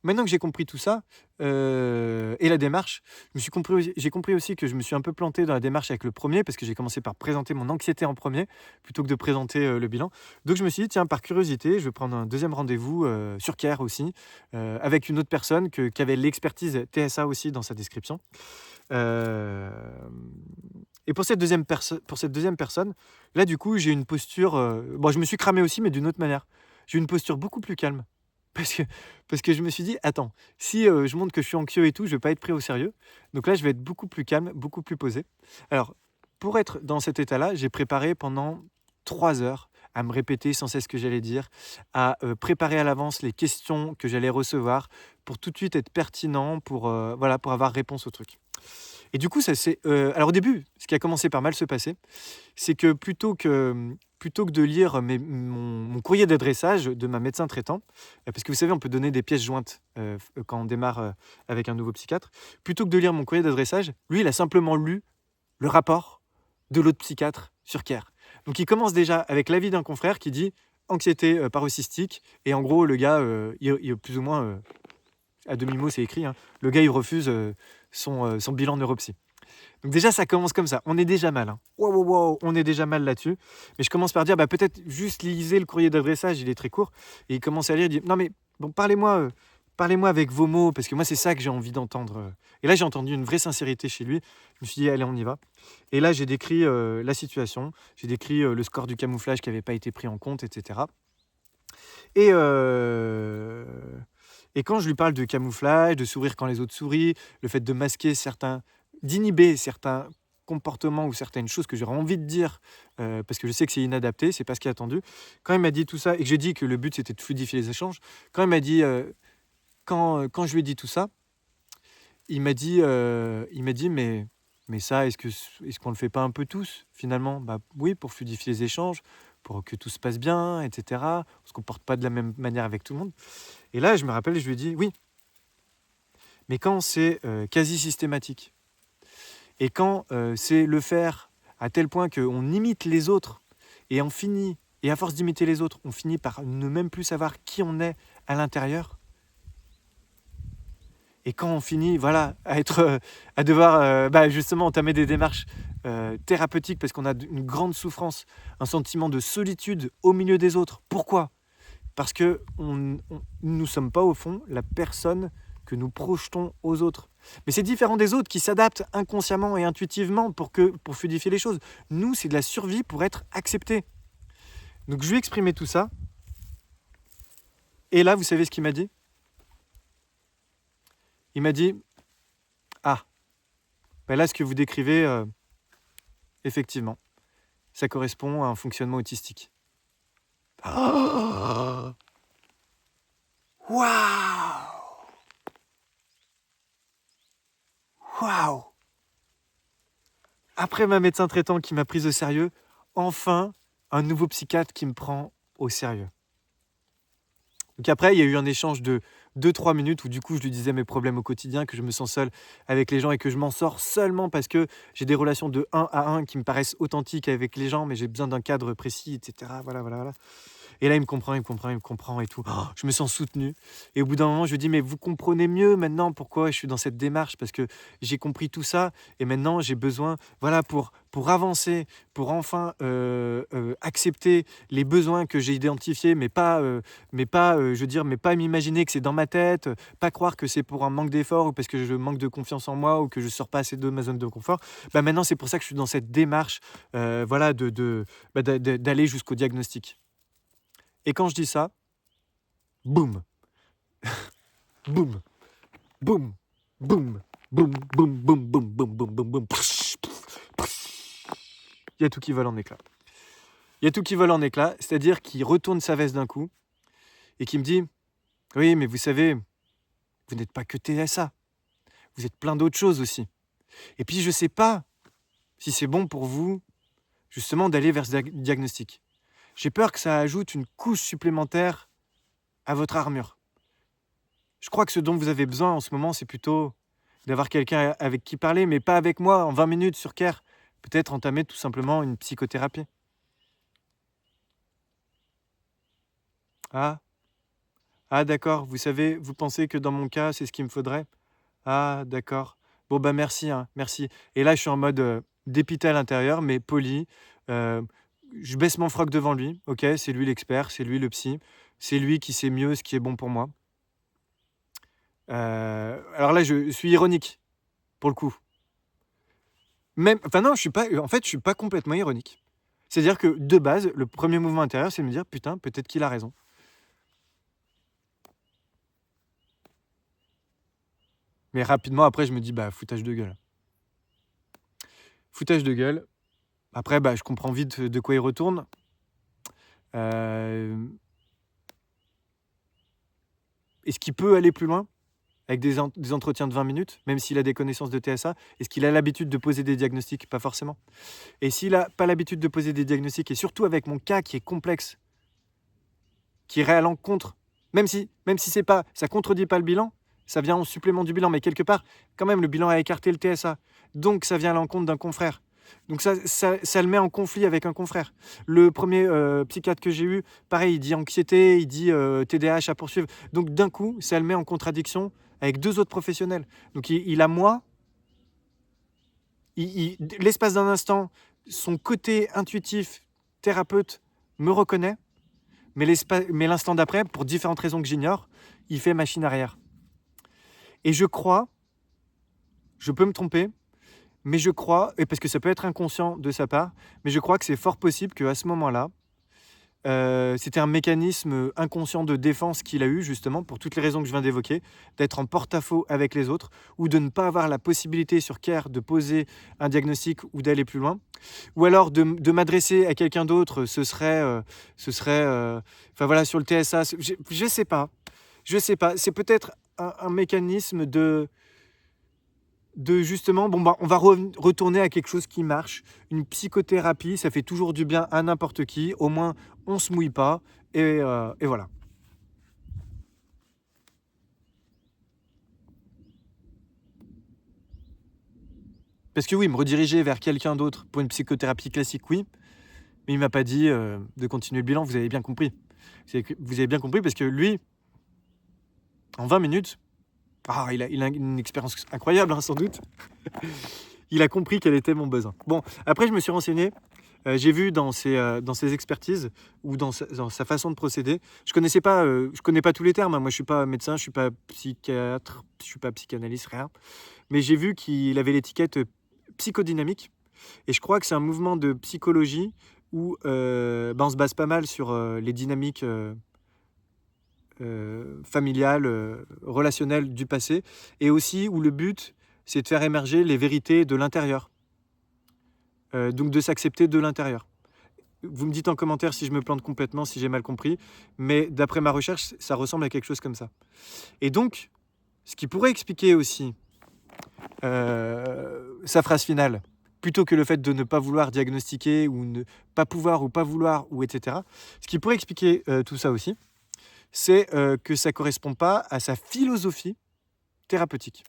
maintenant que j'ai compris tout ça et la démarche, j'ai compris aussi que je me suis un peu planté dans la démarche avec le premier parce que j'ai commencé par présenter mon anxiété en premier plutôt que de présenter le bilan. Donc je me suis dit, tiens, par curiosité, je vais prendre un deuxième rendez-vous sur Care aussi avec une autre personne qui avait l'expertise TSA aussi dans sa description. Euh, et pour cette deuxième personne, là du coup, j'ai une posture. Bon, je me suis cramé aussi, mais d'une autre manière. J'ai une posture beaucoup plus calme. Parce que, parce que je me suis dit, attends, si je montre que je suis anxieux et tout, je vais pas être pris au sérieux. Donc là, je vais être beaucoup plus calme, beaucoup plus posé. Alors, pour être dans cet état-là, j'ai préparé pendant 3 heures à me répéter sans cesse ce que j'allais dire, à préparer à l'avance les questions que j'allais recevoir pour tout de suite être pertinent, voilà, pour avoir réponse au truc. Et du coup, ça c'est. Alors au début, ce qui a commencé par mal se passer, c'est que plutôt que de lire mon courrier d'adressage de ma médecin traitant, parce que vous savez, on peut donner des pièces jointes quand on démarre avec un nouveau psychiatre, plutôt que de lire mon courrier d'adressage, lui, il a simplement lu le rapport de l'autre psychiatre sur Care. Donc il commence déjà avec l'avis d'un confrère qui dit anxiété paroxystique, et en gros, le gars, il plus ou moins, à demi-mot, c'est écrit, hein, le gars, il refuse son bilan neuropsy. Donc déjà, ça commence comme ça. On est déjà mal. Hein. Wow, on est déjà mal là-dessus. Mais je commence par dire, peut-être juste lisez le courrier d'adressage, il est très court. Et il commence à lire, il dit, non mais bon, parlez-moi avec vos mots, parce que moi, c'est ça que j'ai envie d'entendre. Et là, j'ai entendu une vraie sincérité chez lui. Je me suis dit, allez, on y va. Et là, j'ai décrit la situation. J'ai décrit le score du camouflage qui n'avait pas été pris en compte, etc. Et quand je lui parle de camouflage, de sourire quand les autres sourient, le fait de masquer d'inhiber certains comportements ou certaines choses que j'aurais envie de dire parce que je sais que c'est inadapté, c'est pas ce qui est attendu. Quand il m'a dit tout ça et que j'ai dit que le but c'était de fluidifier les échanges, quand il m'a dit, quand je lui ai dit tout ça, il m'a dit, mais ça, est-ce qu'on le fait pas un peu tous finalement? Bah oui, pour fluidifier les échanges, pour que tout se passe bien, etc. On se comporte pas de la même manière avec tout le monde. Et là, je me rappelle, je lui ai dit, oui, mais quand c'est quasi systématique, et quand c'est le faire à tel point qu'on imite les autres, et on finit, et à force d'imiter les autres, on finit par ne même plus savoir qui on est à l'intérieur, et quand on finit voilà, à devoir justement entamer des démarches thérapeutiques parce qu'on a une grande souffrance, un sentiment de solitude au milieu des autres. Pourquoi ? Parce que nous ne sommes pas au fond la personne que nous projetons aux autres. Mais c'est différent des autres qui s'adaptent inconsciemment et intuitivement pour fluidifier les choses. Nous, c'est de la survie pour être acceptés. Donc je lui ai exprimé tout ça. Et là, vous savez ce qu'il m'a dit ? Il m'a dit, là, ce que vous décrivez, effectivement, ça correspond à un fonctionnement autistique. Oh Waouh! Après ma médecin traitant qui m'a prise au sérieux, enfin, un nouveau psychiatre qui me prend au sérieux. Donc après, il y a eu un échange de 2-3 minutes où du coup, je lui disais mes problèmes au quotidien, que je me sens seul avec les gens et que je m'en sors seulement parce que j'ai des relations de 1 à 1 qui me paraissent authentiques avec les gens, mais j'ai besoin d'un cadre précis, etc. Voilà. Et là, il me comprend et tout. Oh, je me sens soutenu. Et au bout d'un moment, je lui dis, mais vous comprenez mieux maintenant pourquoi je suis dans cette démarche, parce que j'ai compris tout ça et maintenant j'ai besoin, voilà, pour avancer, pour enfin accepter les besoins que j'ai identifiés, je veux dire, mais pas m'imaginer que c'est dans ma tête, pas croire que c'est pour un manque d'effort ou parce que je manque de confiance en moi ou que je sors pas assez de ma zone de confort. Bah maintenant, c'est pour ça que je suis dans cette démarche, voilà, d'aller jusqu'au diagnostic. Et quand je dis ça, boum, boum, boum, boum, boum, boum, boum, boum, boum, boum, boum, boum. Il y a tout qui vole en éclats. Il y a tout qui vole en éclats, c'est-à-dire qu'il retourne sa veste d'un coup et qui me dit « Oui, mais vous savez, vous n'êtes pas que TSA, vous êtes plein d'autres choses aussi. Et puis je ne sais pas si c'est bon pour vous, justement, d'aller vers ce diagnostic. J'ai peur que ça ajoute une couche supplémentaire à votre armure. Je crois que ce dont vous avez besoin en ce moment, c'est plutôt d'avoir quelqu'un avec qui parler, mais pas avec moi en 20 minutes sur Care. Peut-être entamer tout simplement une psychothérapie. » Ah, d'accord, vous savez, vous pensez que dans mon cas, c'est ce qu'il me faudrait? Ah, d'accord. Bon, bah merci, hein, merci. Et là, je suis en mode dépité à l'intérieur, mais poli. Euh, je baisse mon froc devant lui. Ok, c'est lui l'expert, c'est lui le psy. C'est lui qui sait mieux ce qui est bon pour moi. Alors là, je suis ironique, pour le coup. Même, enfin non, je suis pas complètement ironique. C'est-à-dire que de base, le premier mouvement intérieur, c'est de me dire, putain, peut-être qu'il a raison. Mais rapidement, après, je me dis, bah, foutage de gueule. Foutage de gueule. Après, bah, je comprends vite de quoi il retourne. Est-ce qu'il peut aller plus loin avec des entretiens de 20 minutes, même s'il a des connaissances de TSA? Est-ce qu'il a l'habitude de poser des diagnostics? Pas forcément. Et s'il n'a pas l'habitude de poser des diagnostics, et surtout avec mon cas qui est complexe, qui irait à l'encontre, même si ça contredit pas le bilan, ça vient en supplément du bilan, mais quelque part, quand même, le bilan a écarté le TSA. Donc, ça vient à l'encontre d'un confrère. Donc, ça le met en conflit avec un confrère. Le premier psychiatre que j'ai eu, pareil, il dit anxiété, il dit TDAH à poursuivre. Donc, d'un coup, ça le met en contradiction avec 2 autres professionnels. Donc, il a moi, l'espace d'un instant, son côté intuitif, thérapeute, me reconnaît, mais l'instant d'après, pour différentes raisons que j'ignore, il fait machine arrière. Et je crois, je peux me tromper, mais je crois, et parce que ça peut être inconscient de sa part, mais je crois que c'est fort possible qu'à ce moment-là, c'était un mécanisme inconscient de défense qu'il a eu justement pour toutes les raisons que je viens d'évoquer, d'être en porte-à-faux avec les autres ou de ne pas avoir la possibilité sur Care de poser un diagnostic ou d'aller plus loin, ou alors de m'adresser à quelqu'un d'autre, ce serait, enfin voilà, sur le TSA, je sais pas, c'est peut-être un mécanisme de justement, bon, bah, on va retourner à quelque chose qui marche. Une psychothérapie, ça fait toujours du bien à n'importe qui. Au moins, on se mouille pas. Et voilà. Parce que oui, me rediriger vers quelqu'un d'autre pour une psychothérapie classique, oui. Mais il m'a pas dit de continuer le bilan, vous avez bien compris. Vous avez bien compris parce que lui, en 20 minutes, il a une expérience incroyable, hein, sans doute. Il a compris quel était mon besoin. Bon, après, je me suis renseigné. J'ai vu dans ses expertises ou dans sa façon de procéder, je connais pas tous les termes, hein. Moi, je suis pas médecin, je suis pas psychiatre, je suis pas psychanalyste, rien. Mais j'ai vu qu'il avait l'étiquette psychodynamique. Et je crois que c'est un mouvement de psychologie où on se base pas mal sur les dynamiques familiales, relationnelles du passé. Et aussi où le but, c'est de faire émerger les vérités de l'intérieur. Donc de s'accepter de l'intérieur. Vous me dites en commentaire si je me plante complètement, si j'ai mal compris, mais d'après ma recherche, ça ressemble à quelque chose comme ça. Et donc, ce qui pourrait expliquer aussi sa phrase finale, plutôt que le fait de ne pas vouloir diagnostiquer ou ne pas pouvoir ou pas vouloir, ou etc., ce qui pourrait expliquer tout ça aussi, c'est que ça ne correspond pas à sa philosophie thérapeutique.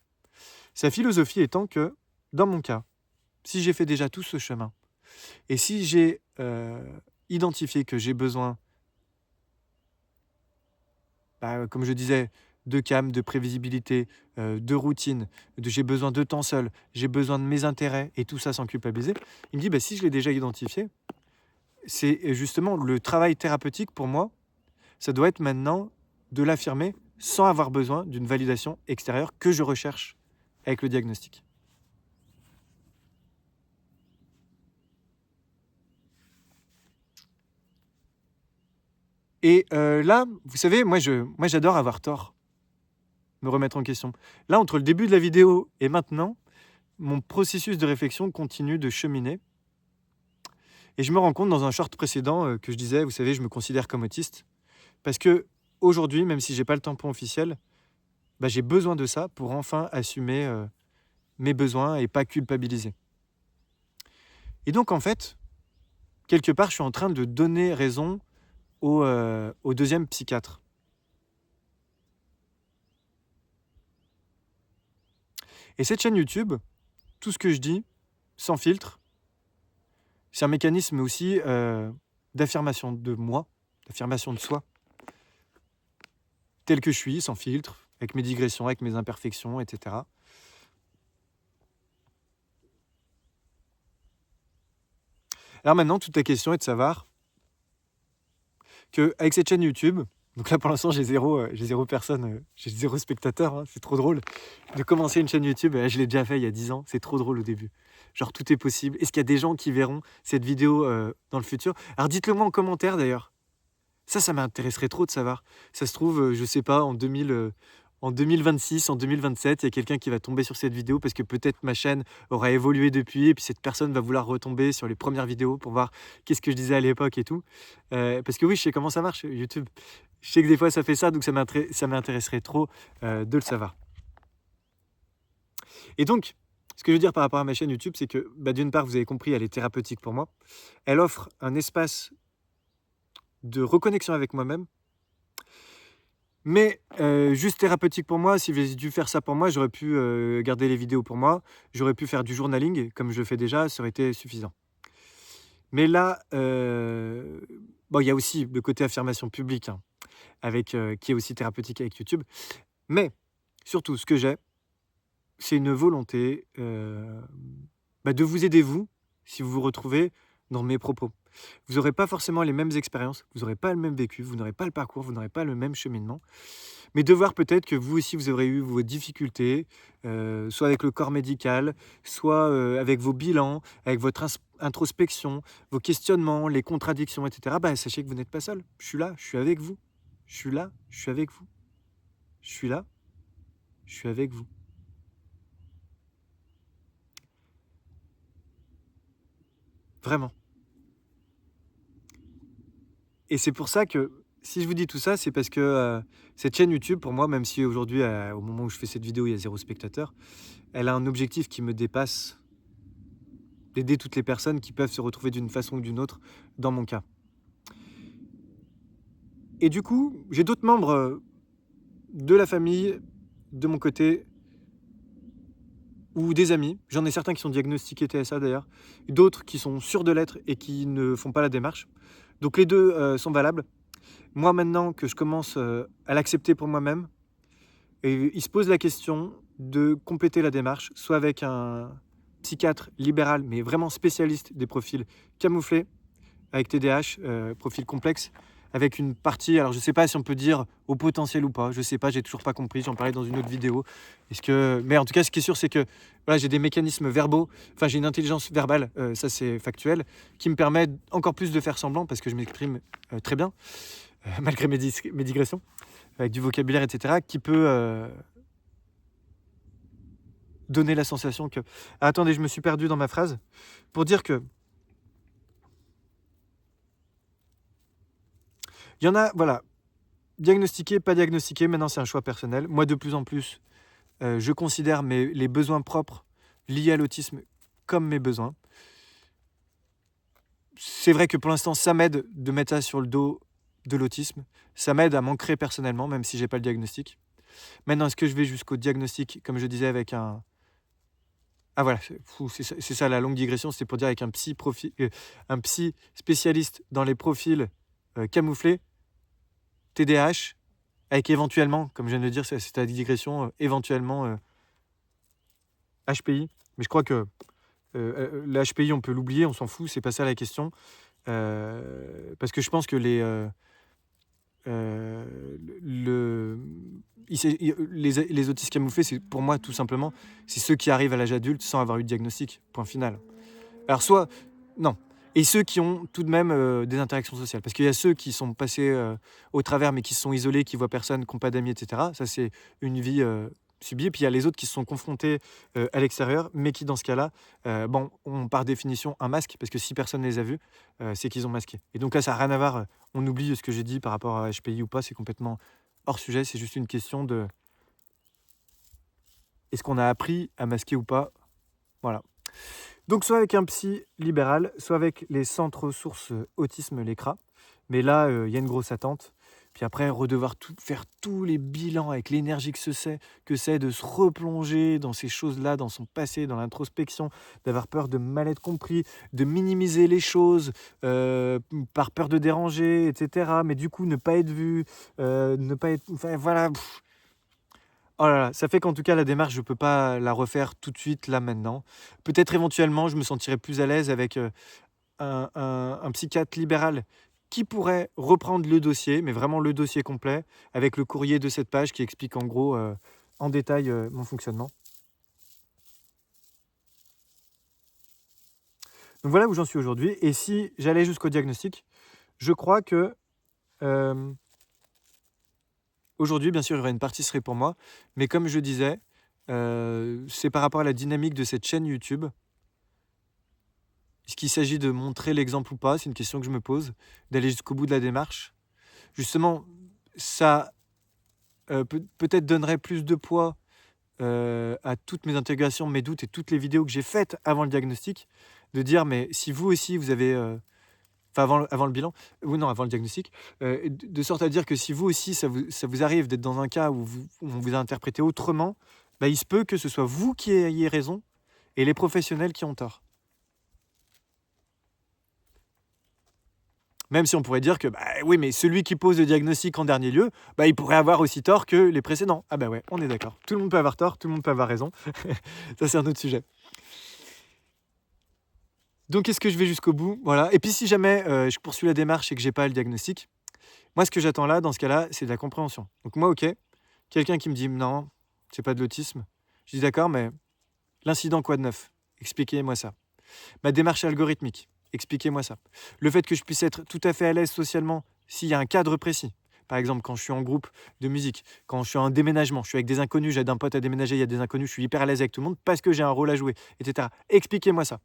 Sa philosophie étant que, dans mon cas, si j'ai fait déjà tout ce chemin, et si j'ai identifié que j'ai besoin comme je disais, de calme, de prévisibilité, de routine, j'ai besoin de temps seul, j'ai besoin de mes intérêts et tout ça sans culpabiliser. Il me dit: «Si je l'ai déjà identifié, c'est justement le travail thérapeutique pour moi, ça doit être maintenant de l'affirmer sans avoir besoin d'une validation extérieure que je recherche avec le diagnostic». Et là, vous savez, moi j'adore avoir tort, me remettre en question. Là, entre le début de la vidéo et maintenant, mon processus de réflexion continue de cheminer et je me rends compte dans un short précédent, que je disais, vous savez, je me considère comme autiste parce qu'aujourd'hui, même si j'ai pas le tampon officiel, j'ai besoin de ça pour enfin assumer, mes besoins et pas culpabiliser. Et donc en fait, quelque part, je suis en train de donner raison au 2e psychiatre. Et cette chaîne YouTube, tout ce que je dis, sans filtre, c'est un mécanisme aussi, d'affirmation de moi, d'affirmation de soi, tel que je suis, sans filtre, avec mes digressions, avec mes imperfections, et cetera. Alors maintenant, toute la question est de savoir qu'avec cette chaîne YouTube, donc là pour l'instant j'ai 0 personne, j'ai 0 spectateur, hein, c'est trop drôle de commencer une chaîne YouTube. Je l'ai déjà fait il y a 10 ans, c'est trop drôle au début. Genre tout est possible. Est-ce qu'il y a des gens qui verront cette vidéo dans le futur? Alors dites-le moi en commentaire d'ailleurs. Ça m'intéresserait trop de savoir. Ça se trouve, je sais pas, en 2026, en 2027, il y a quelqu'un qui va tomber sur cette vidéo parce que peut-être ma chaîne aura évolué depuis et puis cette personne va vouloir retomber sur les premières vidéos pour voir qu'est-ce que je disais à l'époque et tout. Parce que oui, je sais comment ça marche, YouTube. Je sais que des fois ça fait ça, donc ça m'intéresserait trop de le savoir. Et donc, ce que je veux dire par rapport à ma chaîne YouTube, c'est que d'une part, vous avez compris, elle est thérapeutique pour moi. Elle offre un espace de reconnexion avec moi-même. Mais juste thérapeutique pour moi, si j'avais dû faire ça pour moi, j'aurais pu garder les vidéos pour moi, j'aurais pu faire du journaling comme je fais déjà, ça aurait été suffisant. Mais là, il y a aussi le côté affirmation publique, hein, avec, qui est aussi thérapeutique avec YouTube. Mais surtout, ce que j'ai, c'est une volonté de vous aider, vous, si vous vous retrouvez dans mes propos. Vous n'aurez pas forcément les mêmes expériences, vous n'aurez pas le même vécu, vous n'aurez pas le parcours, vous n'aurez pas le même cheminement. Mais de voir peut-être que vous aussi, vous aurez eu vos difficultés, soit avec le corps médical, soit avec vos bilans, avec votre introspection, vos questionnements, les contradictions, etc. Sachez que vous n'êtes pas seul. Je suis là, je suis avec vous. Je suis là, je suis avec vous. Je suis là, je suis avec vous. Vraiment. Et c'est pour ça que, si je vous dis tout ça, c'est parce que cette chaîne YouTube, pour moi, même si aujourd'hui, au moment où je fais cette vidéo, il y a 0 spectateur, elle a un objectif qui me dépasse, d'aider toutes les personnes qui peuvent se retrouver d'une façon ou d'une autre dans mon cas. Et du coup, j'ai d'autres membres de la famille, de mon côté, ou des amis. J'en ai certains qui sont diagnostiqués TSA d'ailleurs, d'autres qui sont sûrs de l'être et qui ne font pas la démarche. Donc les deux sont valables. Moi, maintenant que je commence à l'accepter pour moi-même, et il se pose la question de compléter la démarche, soit avec un psychiatre libéral, mais vraiment spécialiste des profils camouflés, avec TDAH, profil complexe, avec une partie, alors je ne sais pas si on peut dire au potentiel ou pas, je ne sais pas, j'ai toujours pas compris, j'en parlais dans une autre vidéo. Mais en tout cas, ce qui est sûr, c'est que voilà, j'ai des mécanismes verbaux, enfin j'ai une intelligence verbale, ça c'est factuel, qui me permet encore plus de faire semblant, parce que je m'exprime très bien, malgré mes digressions, avec du vocabulaire, etc., qui peut donner la sensation que... Ah, attendez, je me suis perdu dans ma phrase. Pour dire que il y en a, voilà, diagnostiqué, pas diagnostiqué, maintenant c'est un choix personnel. Moi, de plus en plus, je considère les besoins propres liés à l'autisme comme mes besoins. C'est vrai que pour l'instant, ça m'aide de mettre ça sur le dos de l'autisme. Ça m'aide à m'ancrer personnellement, même si j'ai pas le diagnostic. Maintenant, est-ce que je vais jusqu'au diagnostic, comme je disais, avec un... Ah voilà, c'est ça la longue digression, c'est pour dire avec un psy spécialiste dans les profils camouflés, TDAH, avec éventuellement, comme je viens de le dire, c'est la digression, éventuellement HPI. Mais je crois que la HPI, on peut l'oublier, on s'en fout, c'est pas ça la question. Parce que je pense que les autistes camouflés, c'est pour moi tout simplement, c'est ceux qui arrivent à l'âge adulte sans avoir eu de diagnostic, point final. Alors soit, non, et ceux qui ont tout de même des interactions sociales, parce qu'il y a ceux qui sont passés au travers mais qui se sont isolés, qui voient personne, qui n'ont pas d'amis, etc. Ça c'est une vie subie, et puis il y a les autres qui se sont confrontés à l'extérieur, mais qui dans ce cas-là, bon, ont par définition un masque, parce que si personne ne les a vus, c'est qu'ils ont masqué. Et donc là ça n'a rien à voir, on oublie ce que j'ai dit par rapport à HPI ou pas, c'est complètement hors sujet, c'est juste une question de est-ce qu'on a appris à masquer ou pas, voilà. Donc soit avec un psy libéral, soit avec les centres ressources autisme, les CRA. Mais là, il y a une grosse attente. Puis après, redevoir faire tous les bilans avec l'énergie que c'est de se replonger dans ces choses-là, dans son passé, dans l'introspection, d'avoir peur de mal être compris, de minimiser les choses par peur de déranger, etc. Mais du coup, ne pas être vu, ne pas être... Enfin, voilà. Oh là là, ça fait qu'en tout cas la démarche, je peux pas la refaire tout de suite, là, maintenant. Peut-être éventuellement, je me sentirais plus à l'aise avec, un psychiatre libéral qui pourrait reprendre le dossier, mais vraiment le dossier complet, avec le courrier de cette page qui explique en gros, en détail, mon fonctionnement. Donc voilà où j'en suis aujourd'hui, et si j'allais jusqu'au diagnostic, je crois que, hem aujourd'hui, bien sûr, il y aurait une partie serait pour moi, mais comme je disais, c'est par rapport à la dynamique de cette chaîne YouTube. Est-ce qu'il s'agit de montrer l'exemple ou pas? C'est une question que je me pose, d'aller jusqu'au bout de la démarche. Justement, ça, peut-être donnerait plus de poids, à toutes mes interrogations, mes doutes et toutes les vidéos que j'ai faites avant le diagnostic, de dire: «Mais si vous aussi vous avez, enfin avant le bilan, ou non, avant le diagnostic, de sorte à dire que si vous aussi ça vous arrive d'être dans un cas où on vous a interprété autrement, bah, il se peut que ce soit vous qui ayez raison et les professionnels qui ont tort». Même si on pourrait dire que, bah, oui, mais celui qui pose le diagnostic en dernier lieu, bah, il pourrait avoir aussi tort que les précédents. Ah bah ouais, on est d'accord. Tout le monde peut avoir tort, tout le monde peut avoir raison. Ça, c'est un autre sujet. Donc est-ce que je vais jusqu'au bout? Voilà. Et puis si jamais, je poursuis la démarche et que j'ai pas le diagnostic, moi ce que j'attends là, dans ce cas-là, c'est de la compréhension. Donc moi, OK, quelqu'un qui me dit: «Non, c'est pas de l'autisme». Je dis: «D'accord, mais l'incident, quoi de neuf? Expliquez-moi ça». Ma démarche algorithmique, expliquez-moi ça. Le fait que je puisse être tout à fait à l'aise socialement, s'il y a un cadre précis. Par exemple, quand je suis en groupe de musique, quand je suis en déménagement, je suis avec des inconnus, j'aide un pote à déménager, il y a des inconnus, je suis hyper à l'aise avec tout le monde parce que j'ai un rôle à jouer, etc. Expliquez-moi ça.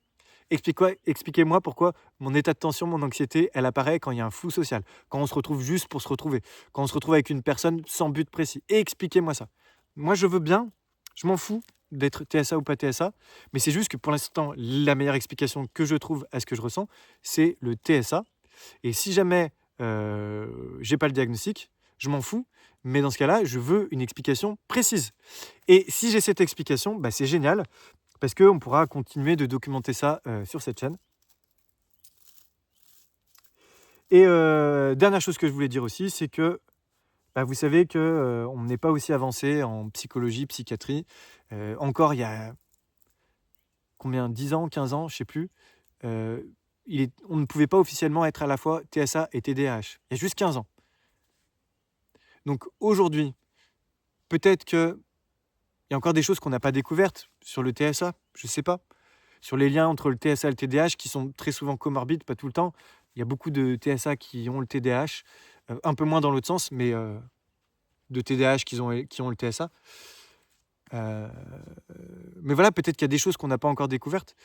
Expliquez-moi pourquoi mon état de tension, mon anxiété, elle apparaît quand il y a un flou social, quand on se retrouve juste pour se retrouver, quand on se retrouve avec une personne sans but précis. Expliquez-moi ça. Moi, je veux bien, je m'en fous d'être TSA ou pas TSA, mais c'est juste que pour l'instant, la meilleure explication que je trouve à ce que je ressens, c'est le TSA. Et si jamais j'ai pas le diagnostic, je m'en fous, mais dans ce cas-là, je veux une explication précise. Et si j'ai cette explication, bah, c'est génial, parce qu'on pourra continuer de documenter ça sur cette chaîne. Et dernière chose que je voulais dire aussi, c'est que bah, vous savez que on n'est pas aussi avancé en psychologie, psychiatrie. Encore il y a combien? 10 ans, 15 ans, je sais plus. On ne pouvait pas officiellement être à la fois TSA et TDAH. Il y a juste 15 ans. Donc aujourd'hui, peut-être qu'il y a encore des choses qu'on n'a pas découvertes sur le TSA, je ne sais pas. Sur les liens entre le TSA et le TDAH qui sont très souvent comorbides, pas tout le temps. Il y a beaucoup de TSA qui ont le TDAH, un peu moins dans l'autre sens, mais de TDAH qui ont le TSA. Mais voilà, peut-être qu'il y a des choses qu'on n'a pas encore découvertes.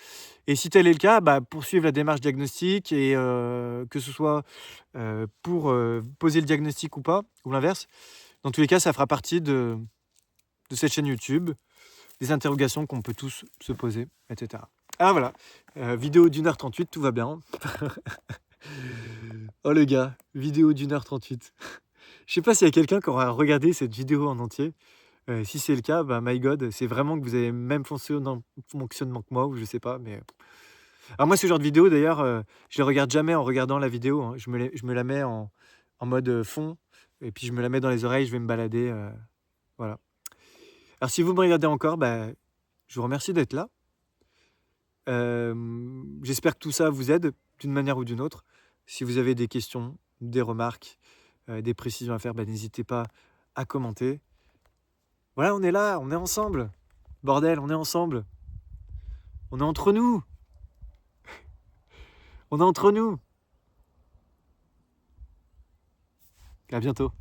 Et si tel est le cas, bah, poursuivre la démarche diagnostique et que ce soit pour poser le diagnostic ou pas, ou l'inverse. Dans tous les cas, ça fera partie de cette chaîne YouTube, des interrogations qu'on peut tous se poser, etc. Ah voilà, vidéo d'1h38, tout va bien. Oh le gars, vidéo d'1h38. Je sais pas s'il y a quelqu'un qui aura regardé cette vidéo en entier. Si c'est le cas, bah, my God, c'est vraiment que vous avez le même fonctionnement que moi, ou je sais pas, mais alors moi, ce genre de vidéo d'ailleurs, je les regarde jamais en regardant la vidéo, hein. Je me la mets en mode, fond, Et puis je me la mets dans les oreilles, je vais me balader. Voilà. Alors si vous me regardez encore, je vous remercie d'être là. J'espère que tout ça vous aide d'une manière ou d'une autre. Si vous avez des questions, des remarques, des précisions à faire, n'hésitez pas à commenter. Voilà, on est là, on est ensemble. Bordel, on est ensemble. On est entre nous. On est entre nous. À bientôt.